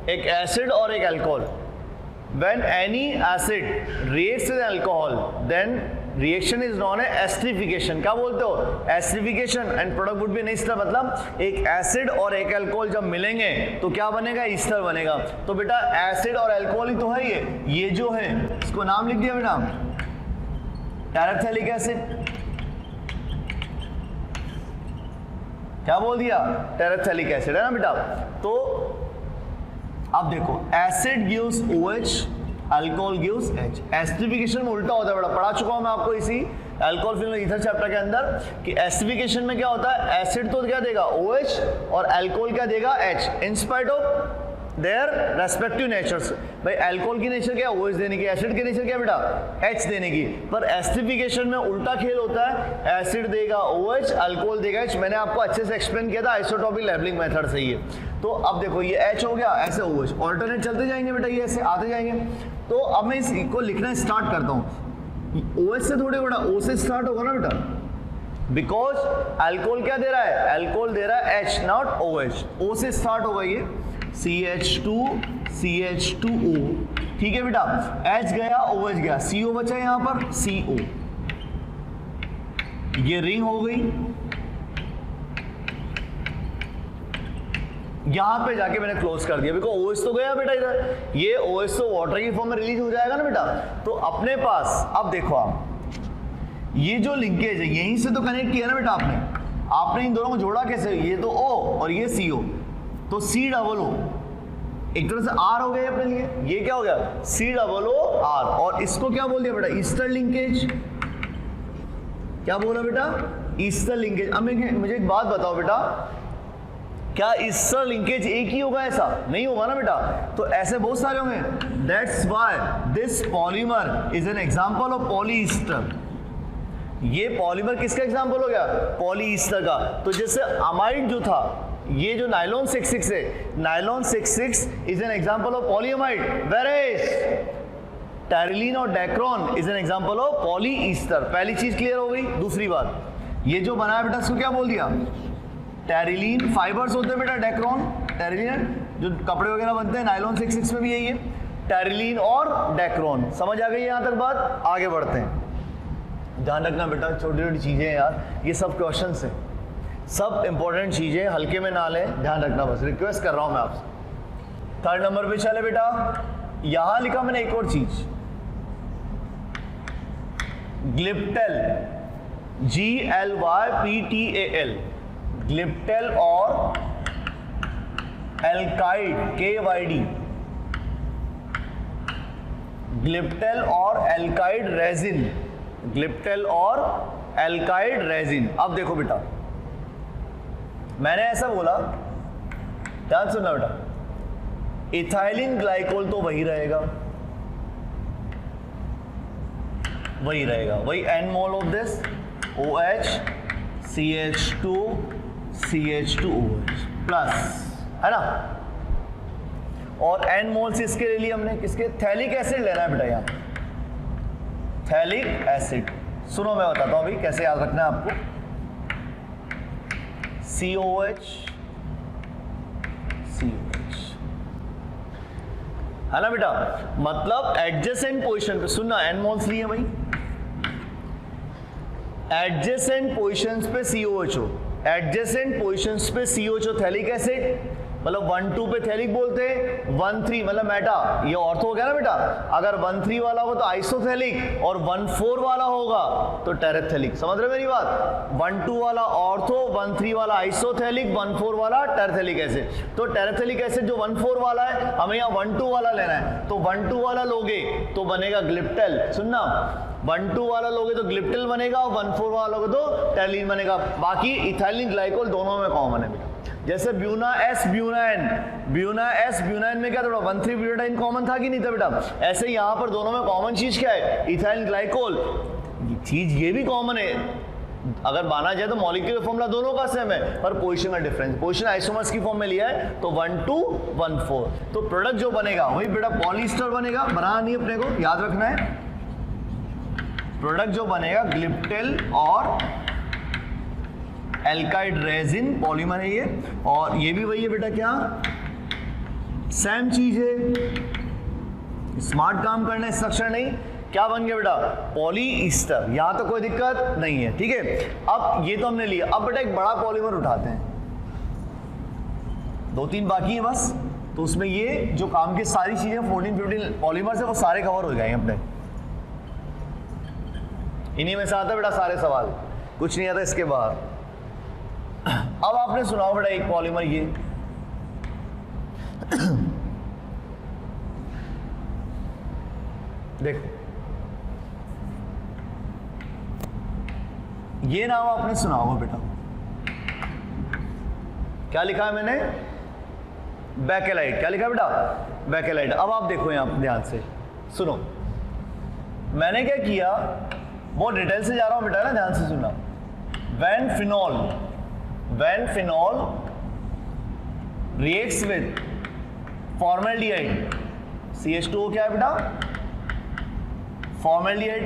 एक एसिड और एक alcohol. When any acid reacts with alcohol, then reaction is known as esterification। क्या बोलते हो? Esterification, and product would be Easter. मतलब एक एसिड और एक अल्कोहल जब मिलेंगे तो क्या बनेगा? ईस्टर बनेगा। तो बेटा एसिड और अल्कोहल ही तो है ये जो है, इसको नाम लिख दिया बेटा टैरेप्थेलिक एसिड। क्या बोल दिया? टैरेप्थेलिक एसिड, है ना बेटा। तो अब देखो, acid gives OH, alcohol gives H। Esterification में उल्टा होता है बेटा, पढ़ा चुका हूं मैं आपको इसी अल्कोहल फिनोल ईथर चैप्टर के अंदर कि एसिडिफिकेशन में क्या होता है, एसिड तो क्या देगा OH और अल्कोहल क्या देगा H, in spite of their respective natures. भाई अल्कोहल की नेचर क्या है, OH देने की, एसिड की नेचर क्या है बेटा, H देने की। पर एसिडिफिकेशन में उल्टा खेल होता है, एसिड देगा OH, अल्कोहल देगा H। मैंने आपको अच्छे से एक्सप्लेन किया था आइसोटोपिक लेवलिंग मेथड से ये। तो अब देखो ये H हो गया, ऐसे OH, ऑल्टरनेट चलते जाएंगे बेटा, ये ऐसे आते जाएंगे। तो अब मैं इसको लिखना स्टार्ट करता हूँ। OH से थोड़े बड़ा O से स्टार्ट होगा ना बेटा, बिकॉज अल्कोहल क्या दे रहा है, अल्कोहल दे रहा है H नॉट OH। O से स्टार्ट होगा ये CH2 CH2O, ठीक है बेटा। H गया OH गया, CO बचा यहाँ पर CO, ये रिंग हो गई। यहां पे जाके मैंने क्लोज कर दिया, बिकॉज OH तो गया बेटा इधर, ये OH तो वाटर की फॉर्म में रिलीज हो जाएगा ना बेटा। तो अपने पास अब देखो आप, ये जो लिंकेज है यहीं से तो कनेक्ट किया ना बेटा आपने इन दोनों को जोड़ा कैसे, ये तो O और ये CO, तो C डबल O एक तरह से R हो गया अपने लिए, ये क्या हो गया C डबल O R। और इसको क्या बोल दिया बेटा, ईस्टर लिंकेज। क्या बोला बेटा, ईस्टर लिंकेज। अब मुझे एक बात बताओ बेटा, क्या ईस्टर लिंकेज एक ही होगा, ऐसा नहीं होगा ना बेटा, तो ऐसे बहुत सारे होंगे। That's why this polymer is an example of polyester. ये पॉलीमर किसका एग्जांपल हो गया, पॉलीईस्टर का। तो जैसे अमाइड जो था, ये जो नाइलॉन 66 है, nylon 66 is an example of polyamide, whereas Terylene और Dacron is an example of polyester. पहली चीज क्लियर हो गई। दूसरी बात, ये जो बनाया बेटा इसको क्या बोल दिया, टेरिलीन। फाइबर्स होते हैं बेटा डेक्रोन, टेरिलीन जो कपड़े वगैरह बनते हैं, नाइलॉन 66 में भी यही है, टेरिलीन और डेक्रोन। समझ आ गई यहां तक बात, आगे बढ़ते हैं। ध्यान रखना बेटा, छोटी छोटी चीजें यार, ये सब क्वेश्चन है, सब इंपॉर्टेंट चीजें, हल्के में ना लें, ध्यान रखना, बस रिक्वेस्ट कर रहा हूं मैं आपसे। थर्ड नंबर पे चले बेटा, यहां लिखा मैंने एक और चीज, ग्लिप्टेल, GLYPTAL, ग्लिप्टेल और एल्काइड KYD, ग्लिप्टेल और एल्काइड रेजिन, ग्लिप्टेल और एल्काइड रेजिन। अब देखो बेटा, मैंने ऐसा बोला, ध्यान सुनना बेटा, इथाइलिन ग्लाइकोल तो वही रहेगा, वही रहेगा, वही n mole of this OH CH2 CH2OH plus, है ना। और n मोल से इसके ले लिया हमने, किसके, थैलिक एसिड लेना है बेटा यहाँ, थैलिक एसिड। सुनो मैं बताता हूं अभी कैसे याद रखना है आपको, COH है ना बेटा, मतलब एडजेसेंट पोजीशन पे, सुनना n मोल्स लिए भाई, एडजेसेंट पोजीशंस पे COH हो, एडजेसेंट पोजीशंस पे COH हो, थैलिक एसिड, मतलब 1-2 पे थैलिक बोलते हैं, 1-3 मतलब मेटा, ये ऑर्थो हो गया ना बेटा। अगर 1-3 वाला हो तो आइसोथैलिक, और 1-4 वाला होगा तो टेरेथैलिक। समझ रहे मेरी बात, 1-2 वाला ऑर्थो, 1-3 वाला आइसोथैलिक, 1-4 वाला टेरेथैलिक एसिड। तो टेरेथैलिक एसिड जो 1-4 वाला है, हमें यहाँ 1-2 वाला लेना है, तो 1-2 वाला लोगे तो बनेगा ग्लिप्टेल। सुनना, 1-2 वाला लोगे तो ग्लिप्टेल बनेगा, और 1-4 वाला लोगे तो टेरिलीन बनेगा। बाकी इथाइलिन ग्लाइकोल दोनों में कॉमन है बेटा। जैसे ब्यूना S ब्यूनाइन, ब्यूना S ब्यूनाइन में क्या था, 1,3 ब्यूटाडाइन कॉमन था कि नहीं था बेटा। ऐसे यहाँ पर दोनों में कॉमन चीज क्या है, इथाइल ग्लाइकोल। चीज ये भी कॉमन है, अगर माना जाए तो मॉलिक्यूलर फॉर्मूला दोनों का सेम है, पर पोजीशन का डिफरेंस, पोजीशन आइसोमर्स की फॉर्म में लिया है, तो 1-2 1-4। तो प्रोडक्ट जो बनेगा वही बेटा पॉलीस्टर बनेगा, बनाना नहीं अपने को, याद रखना है। प्रोडक्ट जो बनेगा ग्लिप्टेल और एल्काइड रेजिन पॉलीमर है ये, और ये भी वही है बेटा, क्या सेम चीज है, स्मार्ट काम करना है, स्ट्रक्चर नहीं। क्या बन गया बेटा, पॉलीईस्टर। यहां तो कोई दिक्कत नहीं है, ठीक है। अब ये तो हमने लिया, अब बेटा एक बड़ा पॉलीमर उठाते हैं, 2-3 बाकी है बस। तो उसमें ये जो काम की सारी चीजें 14-15 पॉलीमर से वो सारे कवर हो जाएंगे अपने, इन्हीं में से आता बेटा सारे सवाल, कुछ नहीं आता इसके बाहर। अब आपने सुनाओ बेटा एक पॉलीमर, ये देखो ये नाम आपने सुना होगा बेटा, क्या लिखा है मैंने, बेकेलाइट। क्या लिखा है बेटा, बेकेलाइट। अब आप देखो यहां ध्यान से सुनो, मैंने क्या किया, बहुत डिटेल से जा रहा हूं बेटा ना, ध्यान से सुनना। When phenol reacts with formaldehyde, CH2O क्या है बेटा, फॉर्मल्डिहाइड,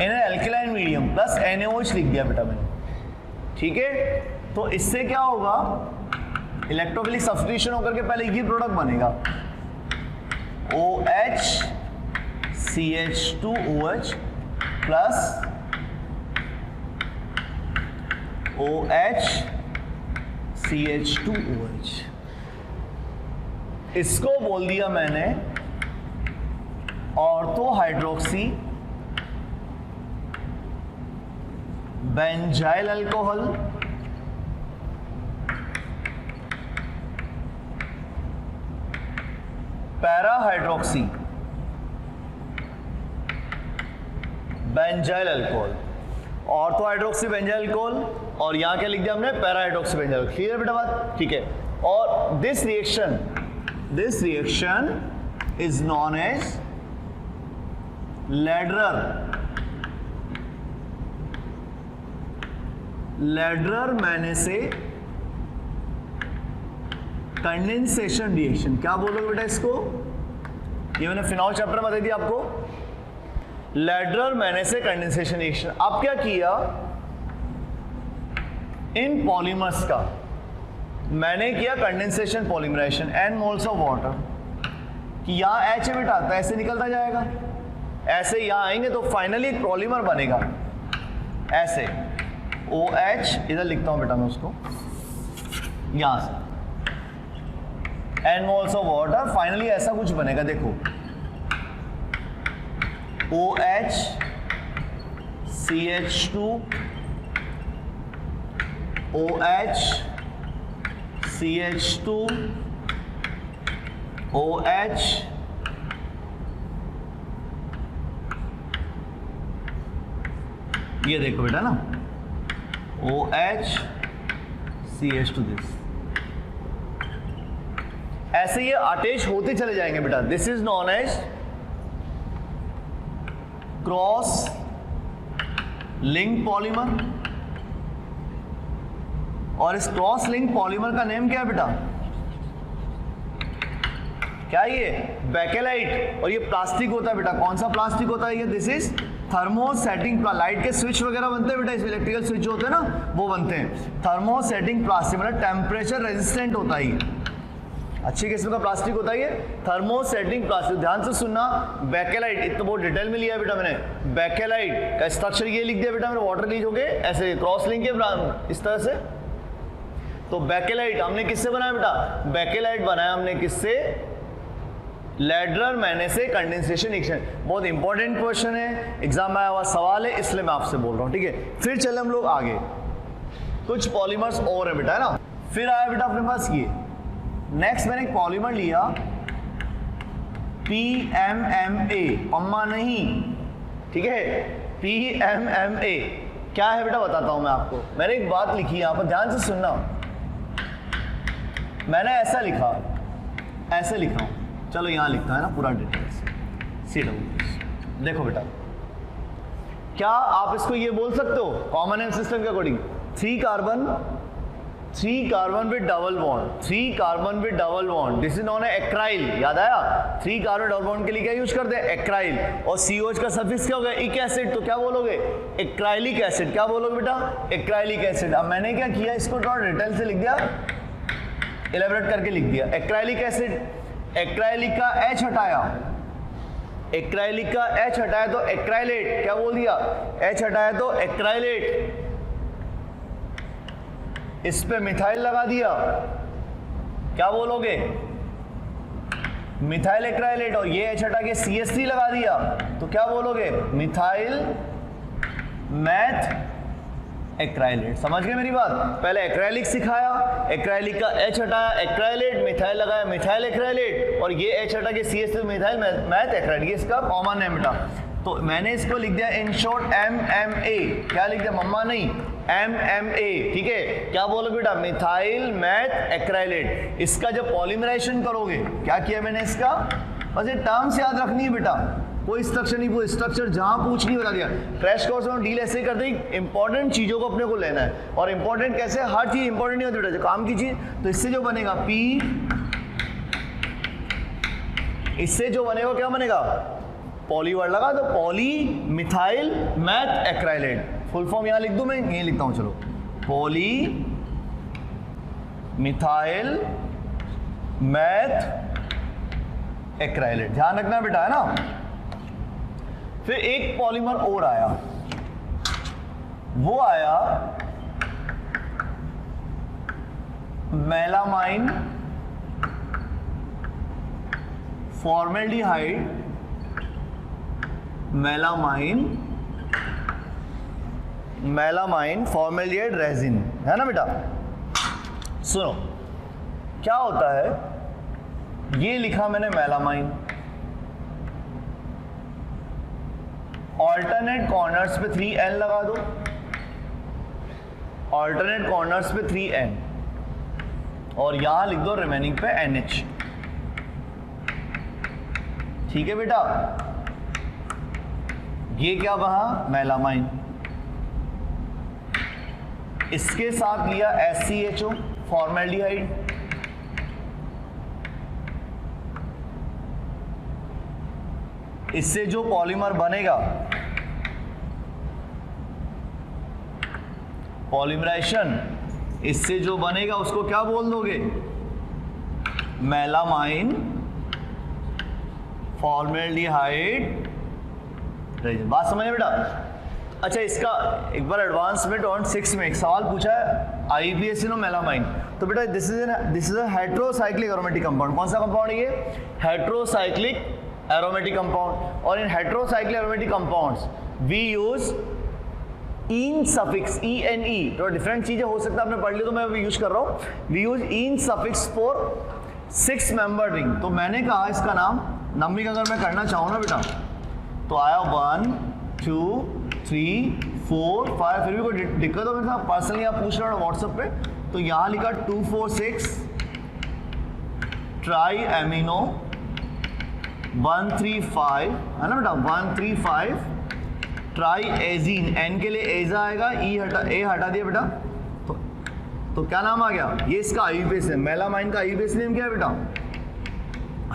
इन एल्केलाइन मीडियम प्लस NaOH लिख दिया बेटा मैंने, ठीक है। तो इससे क्या होगा, इलेक्ट्रोफिलिक सब्स्टिट्यूशन होकर के पहले ये प्रोडक्ट बनेगा OH CH2OH plus OH CH2OH। इसको बोल दिया मैंने ortho hydroxy benzyl alcohol para hydroxy benzyl alcohol, ortho hydroxy benzyl alcohol, और यहां क्या लिख दिया हमने, पैरा हाइड्रोक्सी बेंजाइल। क्लियर बेटा बात, ठीक है। और this reaction is known as Lederer Manasse condensation reaction. क्या बोलोगे बेटा इसको, ये मैंने फिनॉल चैप्टर में बता दिया आपको, लैडरर मैनेसे कंडेंसेशन रिएक्शन। अब क्या किया, इन पॉलीमर्स का मैंने किया condensation polymerisation, n moles of water, कि यहां H बेटा तो ऐसे निकलता जाएगा, ऐसे यहां आएंगे तो फाइनली एक पॉलीमर बनेगा ऐसे, OH इधर लिखता हूं बेटा मैं उसको, यहां से n moles of water, finally ऐसा कुछ बनेगा। देखो OH CH2 OH CH2 OH ये देखो बेटा ना, OH CH2 दिस, ऐसे ये अटैच होते चले जाएंगे बेटा। This is known as cross link polymer, और इस क्रॉस लिंक पॉलीमर का नेम क्या है बेटा, क्या ये, बेकेलाइट। और ये प्लास्टिक होता है बेटा, कौन सा प्लास्टिक होता है ये, दिस इज थर्मोसेटिंग, लाइट के स्विच वगैरह बनते हैं बेटा, इसमें इलेक्ट्रिकल स्विच होते हैं ना वो बनते हैं, थर्मोसेटिंग प्लास्टिक, मतलब टेम्परेचर रेजिस्टेंट होता है, अच्छी किस्म का प्लास्टिक होता है ये, थर्मोसेटिंग प्लास्टिक। ध्यान से सुनना, बेकेलाइट इतना बहुत डिटेल में लिया है बेटा मैंने, बेकेलाइट का स्ट्रक्चर ये लिख दिया बेटा मैंने, वाटर लीच हो गए ऐसे क्रॉस लिंक के इस तरह से। तो बेकेलाइट हमने किससे बनाया बेटा, बेकेलाइट बनाया हमने किससे, लैडरर मैनेसे कंडेंसेशन रिएक्शन। बहुत इंपॉर्टेंट क्वेश्चन है, एग्जाम में आया हुआ सवाल है, इसलिए मैं आपसे बोल रहा हूं, ठीक है। फिर चले हम लोग आगे, कुछ पॉलीमर्स और है बेटा, है ना। फिर आया बेटा अपने पास ये, नेक्स्ट मैंने एक पॉलीमर लिया PMMA, पम्मा नहीं, ठीक है, PMMA क्या है बेटा बताता हूं मैं आपको। मैंने एक बात लिखी यहां पर, ध्यान से सुनना, मैंने ऐसा लिखा, ऐसे लिखा हूं, चलो यहां लिखता है ना पूरा डिटेल्स, CW। देखो बेटा, क्या आप इसको ये बोल सकते हो कॉमन एम सिस्टम के according, 3 carbon with double bond, 3 carbon with double bond, this is non एक्राइल। याद आया, 3 कार्बन डबल बॉन्ड के लिए क्या यूज करते हैं, एक्राइल। और COH का सफिक्स क्या होगा, इक एसिड, तो क्या बोलोगे, एक्राइलिक एसिड। क्या बोलोगे बेटा, एक्राइलिक एसिड। अब मैंने क्या किया, इसको थोड़ा डिटेल से लिख दिया, इलेबोरेट करके लिख दिया, एक्राइलिक एसिड, एक्राइलिक का H हटाया, एक्राइलिक का H हटाया तो एक्राइलेट, क्या बोल दिया, H हटाया तो एक्राइलेट, इस पे मिथाइल लगा दिया, क्या बोलोगे, मिथाइल एक्राइलेट। और ये H हटा के CH3 लगा दिया तो क्या बोलोगे, मिथाइल मैथ एक्राइलेट। समझ गए मेरी बात, पहले एक्राइलिक सिखाया, एक्राइलिक का H हटाया एक्राइलेट, मिथाइल लगाया मिथाइल एक्राइलेट, और ये H हटा के CH3 मिथाइल मैथ एक्राइलेट, ये इसका कॉमन नेम बेटा। तो मैंने इसको लिख दिया इन शॉर्ट MMA। क्या लिख दिया मम्मा? नहीं, MMA, ठीक है। क्या बोलोगे बेटा? Methyl math acrylate. इसका जब पॉलीमराइजेशन करोगे, क्या किया मैंने इसका, बस ये टर्म्स याद रखनी है बेटा, कोई स्ट्रक्चर नहीं, कोई स्ट्रक्चर जहां पूछ नहीं बता दिया। क्रैश कोर्स में डील ऐसे करते ही इंपॉर्टेंट चीजों को अपने को लेना है। और इंपॉर्टेंट कैसे? हर चीज इंपॉर्टेंट नहीं होती बेटा, जो काम की चीज। तो इससे जो बनेगा P, इससे जो बनेगा क्या बनेगा? पॉली वर्ड लगा तो poly methyl math acrylate. Full form यहां लिख दूं, मैं ये लिखता हूं, चलो, पॉली मिथाइल मैथ एक्राइलेट। ध्यान रखना बेटा, है ना। फिर एक पॉलीमर और आया, वो आया melamine formaldehyde, melamine formaldehyde resin, है ना बेटा। सुनो क्या होता है, ये लिखा मैंने मेलामाइन, ऑल्टरनेट कॉर्नर्स पे 3N लगा दो, ऑल्टरनेट कॉर्नर्स पे 3N, और यहां लिख दो रिमेनिंग पे NH। ठीक है बेटा, ये क्या बहा? मेलामाइन। इसके साथ लिया SCHO फॉर्मेल्डिहाइड, इससे जो पॉलीमर बनेगा, पॉलीमराइजेशन, इससे जो बनेगा उसको क्या बोल दोगे? Melamine formaldehyde resin. बात समझे बेटा? अच्छा, इसका एक बार एडवांस में 6 में एक सवाल पूछा है IUPAC नो मेलामाइन। तो बेटा this is a heterocyclic aromatic compound. कौन सा कंपाउंड है ये? Heterocyclic aromatic compound. और इन heterocyclic aromatic compounds we use in suffix ENE। तो डिफरेंट चीजें हो सकता है आपने पढ़ ली, तो मैं यूज कर रहा हूं। We use in suffix for 6 member ring. तो मैंने कहा इसका नाम नंबरिंग अगर मैं करना चाहूँ ना बेटा, तो आया 1 2 3 4 5। फिर भी कोई दिक्कत हो मेरे साथ पर्सनली आप पूछ रहे हो व्हाट्सएप पे, तो यहाँ लिखा 2,4,6 ट्राई एमिनो 135, है ना बेटा, 135 ट्राई एजीन। एन के लिए एजा आएगा, ए हटा दिया बेटा, तो क्या नाम आ गया? ये इसका IUPAC है। मेलामाइन का IUPAC नेम क्या है बेटा?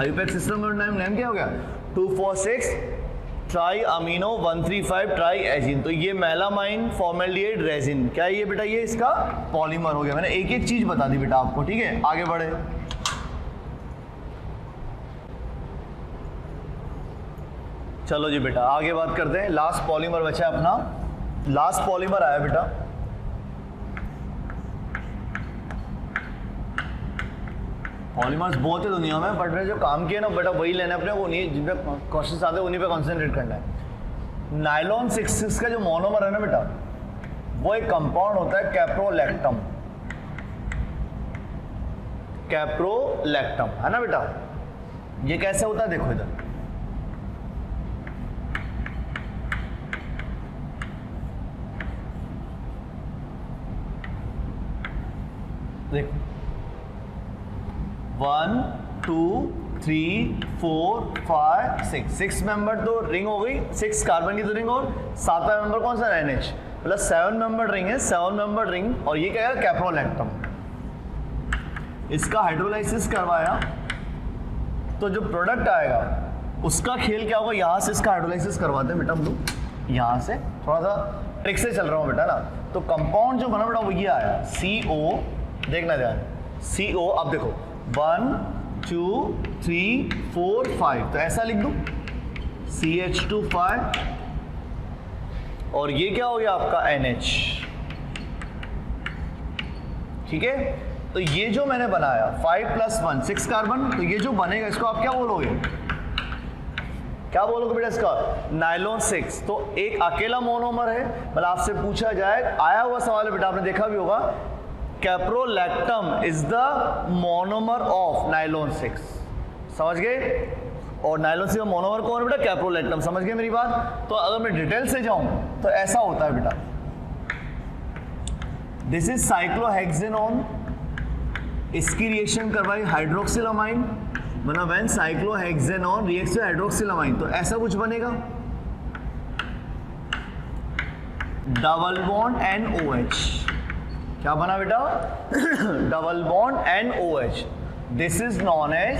IUPAC सिस्टम का नेम क्या हो गया? 2,4,6 ट्राई अमीनो 135 ट्राई एजीन। तो ये मेलामाइन फॉर्मेल्डिहाइड रेजिन क्या है ये बेटा? ये इसका पॉलीमर हो गया। मैंने एक एक चीज बता दी बेटा आपको, ठीक है। आगे बढ़े, चलो जी बेटा आगे बात करते हैं। लास्ट पॉलीमर बचा है अपना, लास्ट पॉलीमर आया बेटा पॉलीमर्स बहुत है दुनिया में, बट मैंने जो काम किया ना बेटा वही लेना है अपने को, उन्हीं जिन पे क्वेश्चन आते हैं उन्हीं पे कंसंट्रेट करना है। नाइलॉन 6 का जो मोनोमर है ना बेटा, वो एक कंपाउंड होता है कैप्रोलैक्टम। कैप्रोलैक्टम है ना बेटा। ये कैसे होता है देखो इधर, देखो 1 2 3 4 5 6 मेंबर तो रिंग हो गई, 6 कार्बन की तो रिंग, और 7वां मेंबर कौन सा? NH, मतलब 7 मेंबर रिंग है, 7 मेंबर रिंग। और ये क्या है? कैप्रोलैक्टम। इसका हाइड्रोलाइसिस करवाया तो जो प्रोडक्ट आएगा उसका खेल क्या होगा? यहाँ से इसका हाइड्रोलाइसिस करवाते हैं बेटा हम लोग, यहाँ से थोड़ा सा ट्रिक से चल रहा हूँ बेटा ना। तो कंपाउंड जो बना बेटा वो ये आया CO, देखना ध्यान, CO। अब देखो 1 2 3 4 5, तो ऐसा लिख दूं CH2 और ये क्या हो गया आपका NH, ठीक है। तो ये जो मैंने बनाया 5 + 1 6 कार्बन, तो ये जो बनेगा इसको आप क्या बोलोगे? क्या बोलोगे बेटा इसका? नाइलॉन 6। तो एक अकेला मोनोमर है, मतलब आपसे पूछा जाए, आया हुआ सवाल है बेटा, आपने देखा भी होगा, caprolactam is the monomer of nylon 6। समझ गए? और नायलॉन सिग्मा मोनोमर कौन है बेटा? कैप्रोलैक्टम। समझ गए मेरी बात? तो अगर मैं डिटेल से जाऊं तो ऐसा होता है बेटा, दिस इज साइक्लोहेक्सेनॉन, इसकी रिएक्शन करवाई हाइड्रोक्सिलामाइन, मतलब व्हेन साइक्लोहेक्सेनॉन रिएक्ट्स विद हाइड्रोक्सिलामाइन तो ऐसा कुछ बनेगा, डबल बॉन्ड NOH। क्या बना बेटा? Double bond NOH। This is known as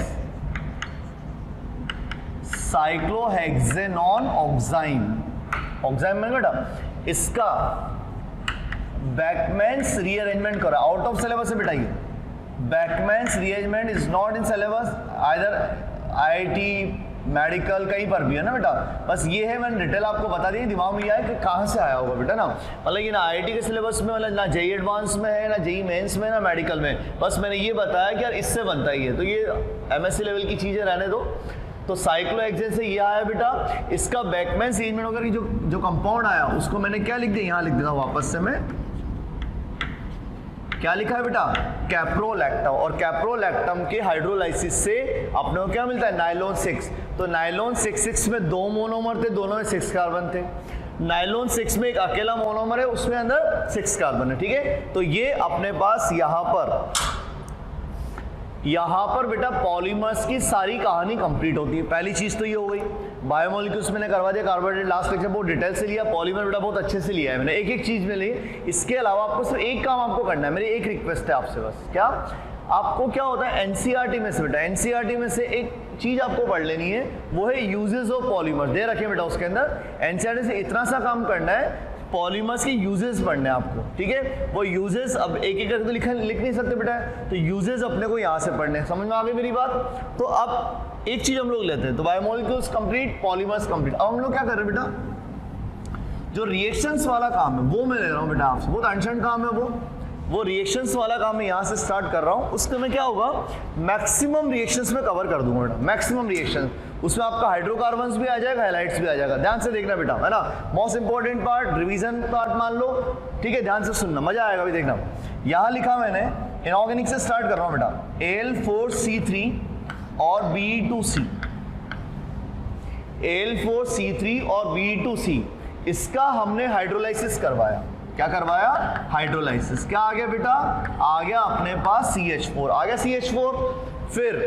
cyclohexanone oxime. Oxime में बेटा इसका बैकमैन्स रीअरेंजमेंट करो, आउट ऑफ सिलेबस से बिठाइए। Beckmann's rearrangement is not in syllabus, either IIT medical कहीं पर भी है ना बेटा। बस ये है, मैंने डिटेल आपको बता दी, दिमाग में ये है कि कहाँ से आया होगा बेटा ना। मतलब ये ना IIT के सिलेबस में, मतलब ना JEE एडवांस में है, ना JEE मेंस में, ना मेडिकल में। बस मैंने ये बताया कि यार इससे बनता ही है, तो ये MSc लेवल की चीज़ें रहने दो। तो साइक्लोहेक्सेन से ये आया बेटा, इसका बैकमैन्स रीअरेंजमेंट होकर जो कंपाउंड आया उसको मैंने क्या लिख दिया, यहाँ लिख देता हूँ वापस से मैं। क्या लिखा है बेटा? कैप्रोलैक्टम। और कैप्रोलैक्टम के हाइड्रोलाइसिस से अपने को क्या मिलता है? नायलॉन 6। तो नायलॉन 6 में 2 मोनोमर थे, दोनों में 6 कार्बन थे। नायलॉन 6 में एक अकेला मोनोमर है, उसमें अंदर 6 कार्बन है। ठीक है, तो ये अपने पास यहाँ पर बेटा पॉलीमर्स की सारी कहानी कंप्लीट होती है। पहली चीज तो ये हो गई, बायोमोलिक्यूल्स मैंने करवा दिया, कार्बोहाइड्रेट लास्ट लेक्चर बहुत डिटेल से लिया, पॉलीमर बेटा बहुत अच्छे से लिया है मैंने, एक एक चीज में ली। इसके अलावा आपको सिर्फ एक काम आपको करना है, मेरी एक रिक्वेस्ट है आपसे, बस क्या आपको क्या होता है एनसीईआरटी में से बेटा, एनसीईआरटी में से एक चीज आपको पढ़ लेनी है, वो है यूजेस ऑफ पॉलीमर। दे रखे बेटा उसके अंदर, एनसीईआरटी से इतना सा काम करना है, पॉलीमर्स के यूजेस पढ़ने हैं आपको। ठीक है, वो यूजेस अब एक एक करके तो लिख नहीं सकते बेटा, तो यूजेस अपने को यहाँ से पढ़ने हैं। समझ में आ गई मेरी बात? तो अब एक चीज हम लोग लेते हैं, तो बायोमोलिक्यूल्स कंप्लीट, पॉलीमर्स कंप्लीट। अब हम लोग क्या कर रहे हैं बेटा, जो रिएक्शंस वाला काम है वो मैं ले रहा हूँ बेटा आपसे, बहुत अनशन काम है वो रिएक्शंस वाला काम मैं यहाँ से स्टार्ट कर रहा हूँ। उसके में क्या होगा, मैक्सिमम रिएक्शंस में कवर कर दूंगा बेटा, मैक्सिमम रिएक्शन। उसमें आपका हाइड्रोकार्बन्स भी आ जाएगा, हैलाइड्स भी आ जाएगा। ध्यान से देखना बेटा, है ना, most important part, revision part मान लो। ठीक है, ध्यान से सुनना, मजा आएगा भी देखना। यहाँ लिखा मैंने, इनऑर्गेनिक से स्टार्ट कर रहा हूँ बेटा, Al4C3 और Be2C, Al4C3 और Be2C, इसका हमने हाइड्रोलाइसिस करवाया। क्या करवाया? हाइड्रोलाइसिस। क्या आ गया बेटा? आ गया अपने पास CH4, आ गया CH4। फिर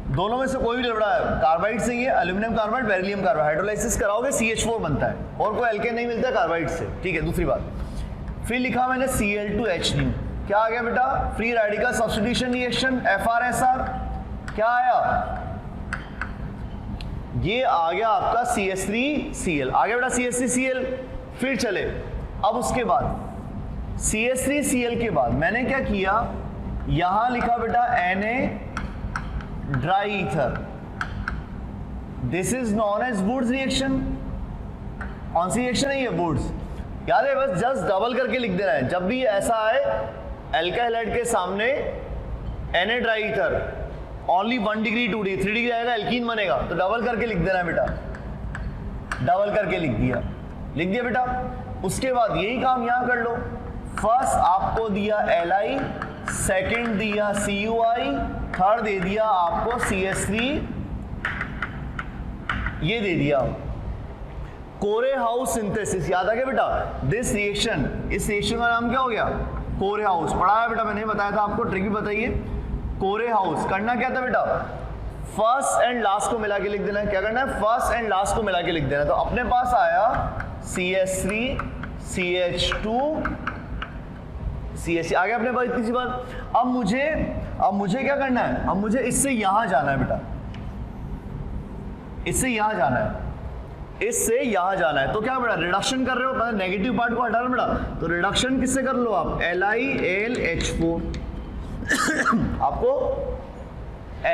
दोनों में से कोई भी ले रहा है, कार्बाइड से ये aluminium carbide, beryllium carbide, hydrolysis कराओगे CH4 बनता है, और कोई एल्केन नहीं मिलता है कार्बाइड से। ठीक है, दूसरी बात, फिर लिखा मैंने Cl2H। क्या आ गया बेटा? Free radical substitution reaction, FR-SR। क्या आया? ये आ गया आपका CH3Cl, आ गया बेटा CH3Cl। फिर चले, अब उसके बाद CH3Cl के बाद मैंने क्या किया, यहां लिखा बेटा Na dry ether, this is known as Wurtz reaction. कौन सी रिएक्शन है ये? वुड्स। याद है, बस जस्ट डबल करके लिख देना है, जब भी ऐसा आए एल्काइल हैलाइड के सामने Na dry ether, only 1 degree 2 degree 3 degree आएगा, एल्कीन बनेगा, तो डबल करके लिख देना है बेटा, डबल करके लिख दिया बेटा। उसके बाद यही काम यहां कर लो, फर्स्ट आपको दिया Li, सेकंड दिया Cui, थर्ड दे दिया आपको CH3, ये दे दिया कोरे हाउस सिंथेसिस। याद आ गया बेटा? दिस रिएक्शन, इस रिएक्शन का नाम क्या हो गया? कोरे हाउस। पढ़ा है बेटा मैंने, बताया था आपको, ट्रिक भी बताइए। कोरे हाउस करना क्या था बेटा? फर्स्ट एंड लास्ट को मिला के लिख देना है। क्या करना है? फर्स्ट एंड लास्ट को मिला के लिख देना है। तो अपने पास आया CH3 CH2 CH, आ गया अपने पास इतनी सी बात। अब मुझे क्या करना है? अब मुझे इससे यहां जाना है बेटा, इससे यहां जाना है, इससे यहां जाना है। तो क्या बेटा रिडक्शन कर रहे हो, मतलब नेगेटिव पार्ट को हटा रहे हो बेटा, तो रिडक्शन किससे कर लो आप? LiAlH4। आपको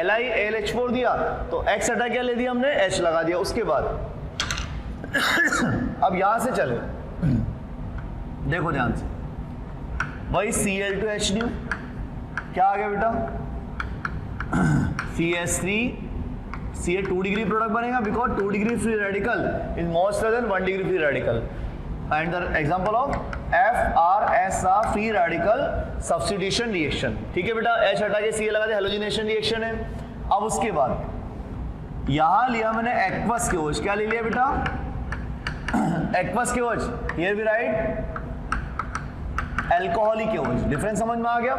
LiAlH4 दिया तो X हटा क्या ले दिया हमने? H लगा दिया। उसके बाद अब यहां से चले, देखो ध्यान से, वही Cl2H, क्या आ गया बेटा? CH3 Cl 2 डिग्री प्रोडक्ट बनेगा, because 2 degree free radical is more than 1 degree free radical. And the example of FR-SR free radical substitution reaction. ठीक है बेटा, H हटा के Cl लगा दे, हेलोजिनेशन रिएक्शन है। अब उसके बाद यहां लिया मैंने एक्वस के OH, क्या ले लिया बेटा, aqueous K OH, here we write alcoholic K OH, difference समझ में आ गया,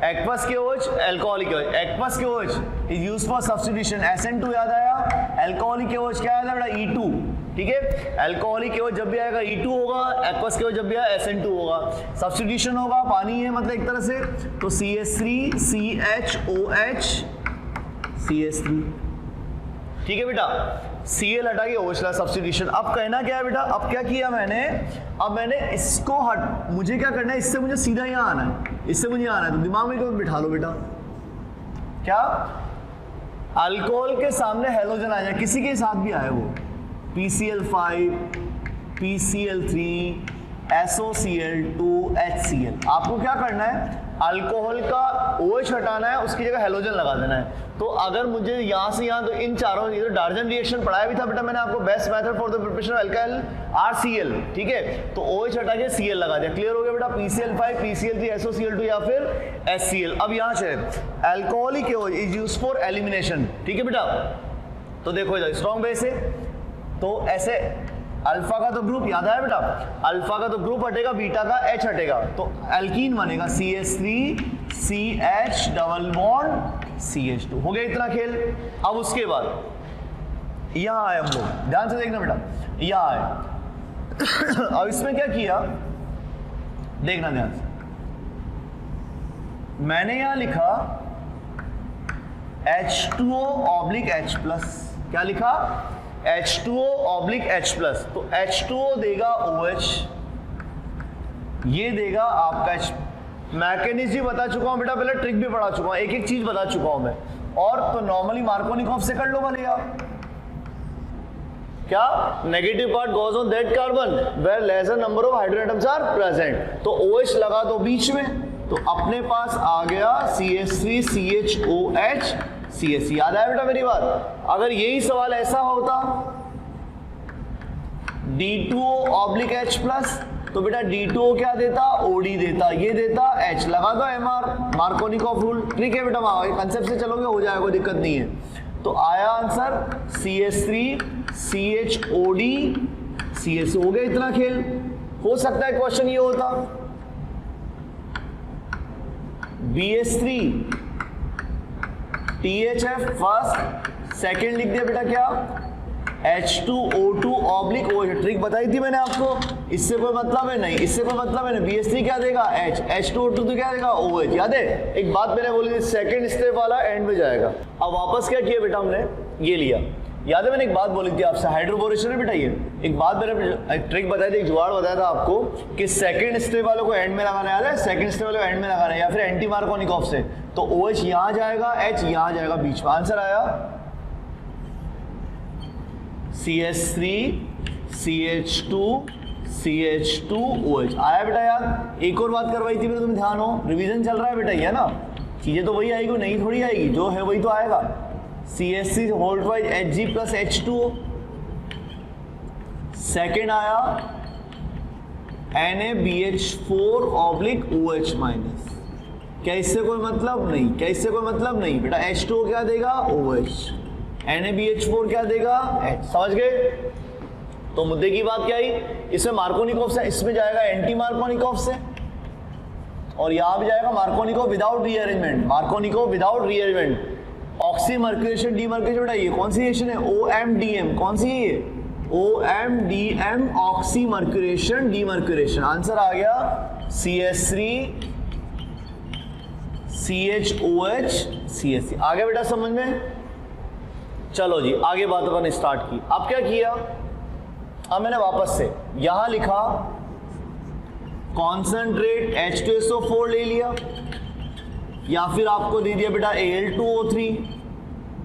aqueous K OH, alcoholic K OH, aqueous K OH is used for substitution, SN2 याद आया, एल्कोहलिक के OH क्या आया बेटा, E2, ठीक है, एल्कोहलिक के OH जब भी आएगा E2 होगा, एक्वस के OH जब भी आएगा SN2 होगा, सब्स्टिट्यूशन होगा, पानी है मतलब एक तरह से, तो CH3 CHOH CH3, ठीक है बेटा, Cl हटा के OH ला सब्स्टिट्यूशन। अब कहना क्या है बेटा, अब क्या किया मैंने, अब मैंने इसको मुझे क्या करना है, इससे मुझे सीधा यहाँ आना है, इससे मुझे आना है, तो दिमाग में क्यों बिठा लो बेटा, क्या अल्कोहल के सामने हेलोजन आ जाए, किसी के साथ भी आए वो, PCl5 PCl3 SOCl2 HCl, आपको क्या करना है, अल्कोहल का OH हटाना है, उसकी जगह हेलोजन लगा देना है। तो अगर मुझे यहाँ से यहाँ, तो इन चारों, ये तो डार्जन रिएक्शन पढ़ाया भी था बेटा मैंने आपको, best method for the preparation of alkyl RCl, ठीक है, तो OH हटा के Cl लगा दिया, क्लियर हो गया बेटा, PCl5 PCl3 SOCl2 या फिर HCl। अब यहाँ से alcoholic OH is used for elimination, ठीक है बेटा, तो देखो इधर स्ट्रॉन्ग बेस है, तो ऐसे अल्फा का तो ग्रुप याद आया बेटा, अल्फा का तो ग्रुप हटेगा, बीटा का H हटेगा, तो एल्कीन बनेगा CH3 CH double bond CH2, हो गया इतना खेल। अब उसके बाद यहां आए हम लोग, ध्यान से देखना बेटा, यहां आए अब इसमें क्या किया, देखना ध्यान से, मैंने यहां लिखा H2O ऑब्लिक H+, क्या लिखा, H2O ऑब्लिक H+, तो H2O देगा OH, ये देगा आपका H, मैकेनिज्म भी बता चुका हूं बेटा, पहले ट्रिक भी पढ़ा चुका हूं, एक एक चीज बता चुका हूं मैं, और तो नॉर्मली मार्कोनिकॉफ से कर लो भले आप, क्या negative part goes on that carbon where lesser number of hydrogen atoms are present, तो OH लगा दो बीच में, तो अपने पास आ गया CH3 CHOH CH, याद आया बेटा मेरी बात। अगर यही सवाल ऐसा होता D2O ऑब्लिक H+, तो बेटा D2O क्या देता, OD देता, ये देता H, लगा दो MR, मार्कोनिकॉफ रूल, ठीक है बेटा, कंसेप्ट से चलोगे हो जाएगा, कोई दिक्कत नहीं है। तो आया आंसर CH3 CHOD CH, हो गया इतना खेल। हो सकता है क्वेश्चन ये होता BH3 THF फर्स्ट, सेकेंड लिख दिया बेटा क्या, H2O2 ऑब्लिक OH, ट्रिक बताई थी मैंने आपको, इससे कोई मतलब है नहीं, इससे कोई मतलब है नहीं, BH3 क्या देगा H, H2O2 तो क्या देगा OH, याद है एक बात मैंने बोली थी, सेकंड स्टेप वाला एंड में जाएगा। अब वापस क्या किया बेटा हमने, ये लिया, याद है मैंने एक बात बोली थी आपसे, हाइड्रोबोरेशन है बेटा, ये एक बात मैंने ट्रिक बताई थी, एक जुगाड़ बताया था आपको कि सेकंड स्टेप वालों को एंड में लगाना, याद है, सेकंड स्टेप वालों को एंड में लगाना, या फिर एंटी मार्कोनिकॉफ से, तो OH यहां जाएगा, H यहां जाएगा बीच में, आंसर आया CH3 CH2 CH2 OH, आया बेटा याद। एक और बात करवाई थी मैंने, तुम्हें ध्यान हो, रिवीजन चल रहा है बेटा, ये है ना, चीजें तो वही आएगी, नहीं थोड़ी आएगी, जो है वही तो आएगा। CH3 होल वाइज Hg प्लस H2O, सेकेंड आया NaBH4 ऑब्लिक OH माइनस, क्या इससे कोई मतलब नहीं, क्या इससे कोई मतलब नहीं बेटा, H2O क्या देगा OH, NaBH4 क्या देगा H, समझ गए। तो मुद्दे की बात क्या आई, इसमें मार्कोनिकॉफ से, इसमें जाएगा एंटी मार्कोनिकॉफ से, और यहां भी जाएगा Markovnikov without rearrangement, Markovnikov without rearrangement, oxy mercuration demercuration बेटा, ये कौन सी रिएक्शन है, OMDM, कौन सी है ये, OMDM oxymercuration demercuration, answer आ गया CH3 CHOH CH3, आ गया बेटा समझ में। चलो जी आगे बात अपन स्टार्ट की। अब क्या किया, अब मैंने वापस से यहां लिखा कॉन्सेंट्रेट H2SO4 ले लिया, या फिर आपको दे दिया बेटा Al2O3,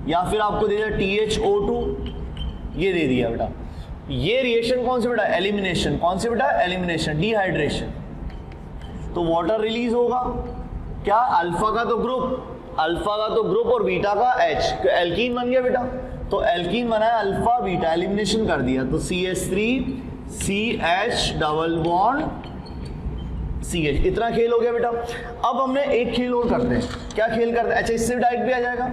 या फिर आपको दे दिया THO2, ये दे दिया बेटा। ये रिएक्शन कौन सी बेटा, एलिमिनेशन, कौन सी बेटा, एलिमिनेशन, डिहाइड्रेशन, तो वाटर रिलीज होगा, क्या अल्फा का तो ग्रुप, अल्फा का तो ग्रुप और बीटा का H, तो एल्कीन बन गया बेटा, तो एल्कीन बना है अल्फा बीटा, एलिमिनेशन कर दिया, तो CH3 CH double bond CH, इतना खेल हो गया बेटा। अब हमने एक खेल और करते हैं, क्या खेल करते हैं, अच्छा इससे डायरेक्ट भी आ जाएगा,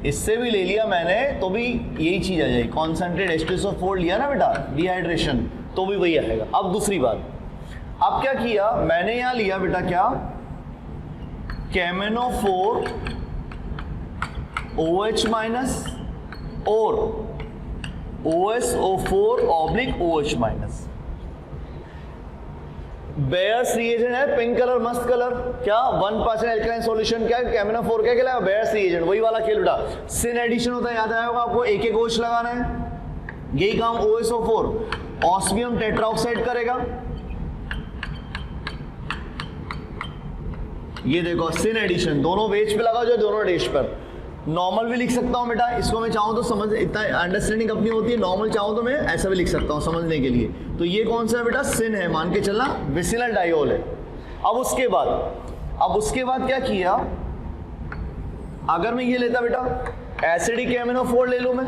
इससे भी ले लिया मैंने तो भी यही चीज आ जाएगी, कॉन्सेंट्रेट H2SO4 लिया ना बेटा, डिहाइड्रेशन, तो भी वही आएगा। अब दूसरी बात, अब क्या किया मैंने यहां लिया बेटा क्या, KMnO4 OH माइनस और OSO4 oblique OH minus. Bears reagent है पिंक कलर मस्त कलर, क्या 1% एल्कलाइन सॉल्यूशन, क्या KMnO4 क्या कहलाया, बेयर्स रिएजेंट, वही वाला खेल बेटा। सिन एडिशन होता है, याद आया होगा आपको, एक एक OH लगाना है, यही काम OSO4 ऑस्मियम टेट्राऑक्साइड करेगा। ये देखो सिन एडिशन, दोनों वेज पे लगा जो दोनों डैश पर। नॉर्मल भी लिख सकता हूं बेटा, इसको मैं चाहूं तो समझ, इतना अंडरस्टैंडिंग अपनी होती है, नॉर्मल चाहूं तो मैं ऐसा भी लिख सकता हूं समझने के लिए। तो ये कौन सा है बेटा, सिन है, मान के चलना विसिनल डायोल है। अब उसके बाद क्या किया, अगर मैं ये लेता बेटा एसिडिक KMnO4 ले लूं, मैं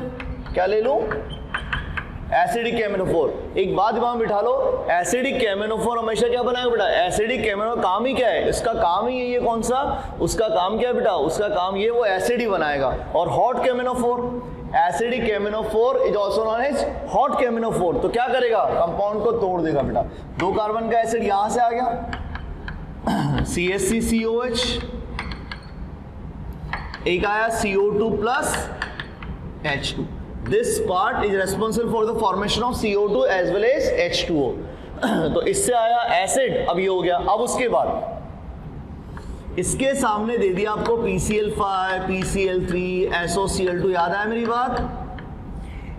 क्या ले लूं, एसिडिक KMnO4। एक बात दिमाग में बिठा लो, एसिडिक KMnO4 हमेशा क्या बनाएगा बेटा, एसिडिक KMnO, काम ही क्या है इसका, काम ही है ये कौन सा, उसका काम क्या है बेटा, उसका काम ये वो एसिड ही बनाएगा। और hot KMnO4, acidic KMnO4 is also known as hot KMnO4, तो क्या करेगा, कंपाउंड को तोड़ देगा बेटा। 2 कार्बन का एसिड यहां से आ गया CH3COH, एक आया CO2 plus H2। This part is responsible for the formation of CO2 as well as H2O। तो इससे आया एसिड, अब ये हो गया। अब उसके बाद इसके सामने दे दिया आपको PCl5, PCl3, SOCl2, याद आया मेरी बात,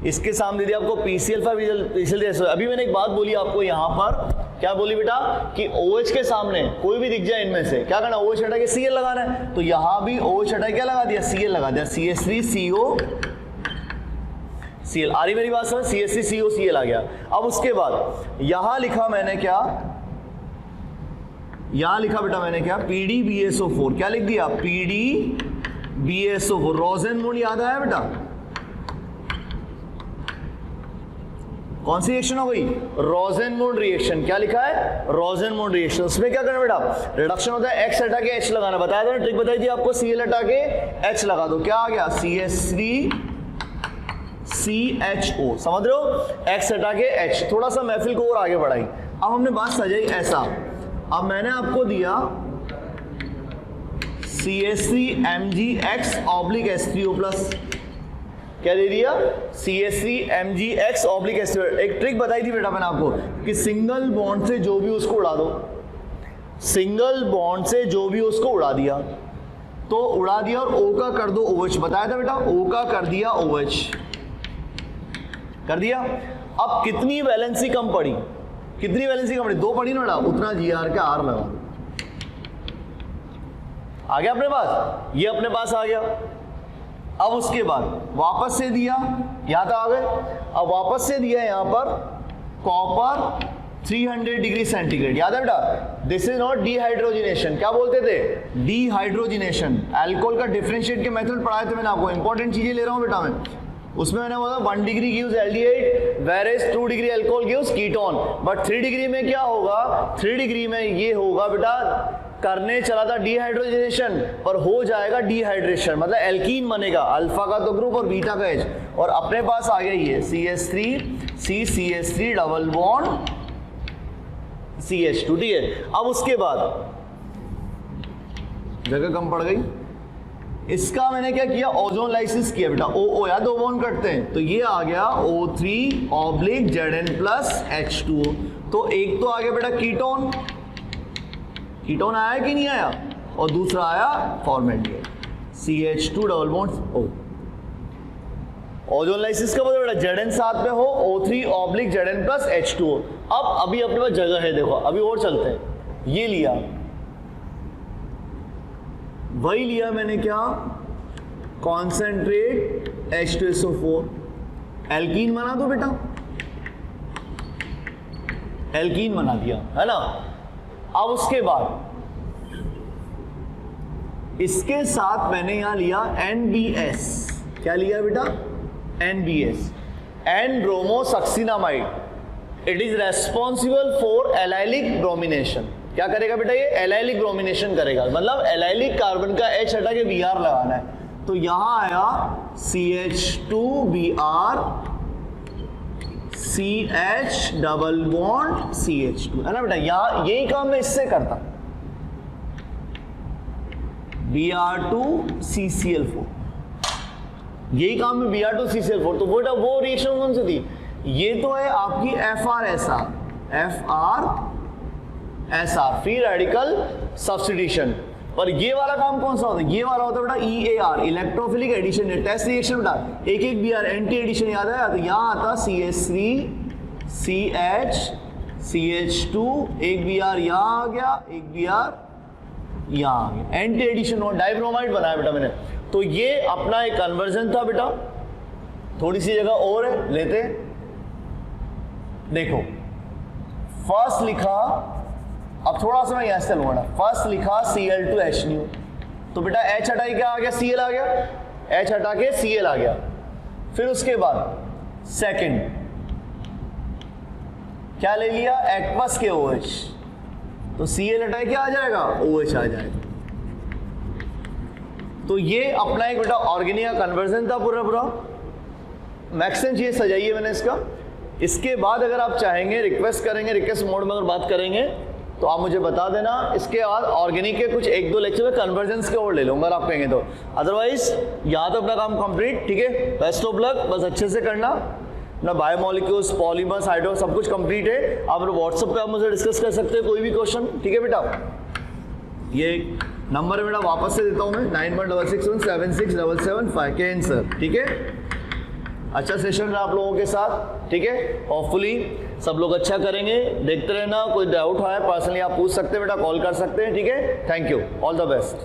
इसके सामने दे दिया आपको PCl5, PCl3। अभी मैंने एक बात बोली आपको यहाँ पर, क्या बोली बेटा, कि OH के सामने कोई भी दिख जाए इनमें से क्या करना, OH हटा के Cl लगाना है, तो यहाँ भी OH हटा के क्या लगा दिया, Cl लगा दिया, CH3CO Cl। आ रही मेरी बात समझ, CH3CO Cl आ गया। अब उसके बाद यहां लिखा मैंने क्या, यहां लिखा बेटा मैंने क्या, PDBSO4, क्या लिख दिया, PDBSO4, रोजेनमूड याद आया बेटा, कौन सी रिएक्शन हो गई, रोजेनमूड रिएक्शन, क्या लिखा है, रोजेनमूड रिएक्शन। उसमें क्या करना बेटा, रिडक्शन होता है, X हटा के H लगाना, बताया था ना, ट्रिक बताई थी आपको, Cl हटा के H लगा दो, क्या आ गया, CH3CHO, समझ रहे हो, X हटा के H। थोड़ा सा महफिल को और आगे बढ़ाई। अब हमने बात सजाई ऐसा, अब मैंने आपको दिया CH3MgX ऑब्लिक H3O प्लस, क्या दे दिया, CH3MgX ऑब्लिक H3O। एक ट्रिक बताई थी बेटा मैंने आपको कि सिंगल बॉन्ड से जो भी उसको उड़ा दो, सिंगल बॉन्ड से जो भी उसको उड़ा दिया, तो उड़ा दिया और O का कर दो OH, बताया था बेटा, O का कर दिया OH, कर दिया। अब कितनी वैलेंसी कम पड़ी, कितनी वैलेंसी कम पड़ी, 2 पड़ी ना बेटा, उतना Gr का R लगा, आ गया अपने पास, ये अपने पास आ गया। अब उसके बाद वापस से दिया, यहां तक आ गए, अब वापस से दिया यहां पर कॉपर 300 डिग्री सेंटीग्रेड, याद है बेटा, दिस इज नॉट डिहाइड्रोजिनेशन, क्या बोलते थे, डिहाइड्रोजिनेशन। अल्कोहल का डिफरेंशिएट के मेथड पढ़ाए थे मैंने आपको, इंपॉर्टेंट चीजें ले रहा हूं बेटा मैं। उसमें मैंने बोला 1 degree gives aldehyde, whereas 2 degree alcohol gives ketone, but 3 degree में क्या होगा, 3 डिग्री में ये होगा बेटा, करने चला था डिहाइड्रोजिनेशन पर हो जाएगा डिहाइड्रेशन, मतलब एल्कीन बनेगा, अल्फा का तो ग्रुप और बीटा का H, और अपने पास आ गया ये CH3 डबल बॉन्ड CH2, ठीक है। अब उसके बाद जगह कम पड़ गई, इसका मैंने क्या किया, ओजोन लाइसिस किया बेटा, O या 2 बॉन्ड कटते हैं, तो ये आ गया O3 oblique Zn plus H2O। तो एक तो आ गया बेटा कीटोन, कीटोन आया कि नहीं आया, और दूसरा आया formaldehyde CH2 double bond O। Ozone lysis का मतलब बेटा Zn साथ में हो, O3 oblique Zn plus H2O। अब अभी अपने पास जगह है, देखो अभी और चलते हैं, ये लिया, वही लिया मैंने क्या, कॉन्सेंट्रेट H2SO4, एल्कीन बना दो बेटा, एल्कीन बना दिया है ना। अब उसके बाद इसके साथ मैंने यहां लिया NBS, क्या लिया बेटा, NBS, N bromosuccinimide, it is responsible for allylic bromination. क्या करेगा बेटा, ये एलाइलिक ब्रोमिनेशन करेगा, मतलब एलाइलिक कार्बन का H हटा के Br लगाना है, तो यहां आया CH2Br CH double bond CH2, है ना बेटा। यहां यही काम मैं इससे करता, Br2CCl4, यही काम में Br2CCl4। तो बेटा वो रिएक्शन कौन सी थी? ये तो है आपकी FrSr, FrSr free radical substitution. पर ये वाला काम कौन सा होता है? ये वाला होता है बेटा EAR, electrophilic addition, test reaction बेटा। एक एक Br एंटी एडिशन याद है, तो यहाँ आता CH3 CH CH2, एक Br यहाँ आ गया, एक Br यहाँ आ गया, एंटी एडिशन और डाइब्रोमाइड बनाया बेटा मैंने। तो ये अपना एक कन्वर्जन था बेटा। थोड़ी सी जगह और है, लेते देखो। फर्स्ट लिखा, अब थोड़ा सा मैं यहां से लूंगा, फर्स्ट लिखा Cl2H, तो बेटा H हटाई क्या आ गया? Cl आ गया, H हटा के Cl आ गया। फिर उसके बाद सेकंड क्या ले लिया? एक्वस के OH, तो Cl हटाए क्या आ जाएगा? OH आ जाएगा। तो ये अपना एक बेटा ऑर्गेनिक का कन्वर्जन था पूरा पूरा। मैक्सिमम चीज सजाइए मैंने इसका। इसके बाद अगर आप चाहेंगे, रिक्वेस्ट करेंगे, रिक्वेस्ट मोड में अगर बात करेंगे तो आप मुझे बता देना। इसके बाद ऑर्गेनिक के कुछ एक दो लेक्चर में कन्वर्जेंस के और ले लूंगा, अगर आप कहेंगे तो। अदरवाइज यहाँ तो अपना काम कंप्लीट, ठीक है। बेस्ट ऑफ लक, बस अच्छे से करना ना। बायोमोलिक्यूल्स, पॉलीमर्स, हाइड्रो सब कुछ कंप्लीट है। आप व्हाट्सएप पे आप मुझे डिस्कस कर सकते हैं कोई भी क्वेश्चन, ठीक है बेटा। ये नंबर बेटा वापस से देता हूँ मैं, 9166176775 के आंसर, ठीक है। अच्छा सेशन रहा आप लोगों के साथ, ठीक है। होपफुली सब लोग अच्छा करेंगे, देखते रहना। कोई डाउट है पर्सनली आप पूछ सकते हैं बेटा, कॉल कर सकते हैं, ठीक है। Thank you, all the best.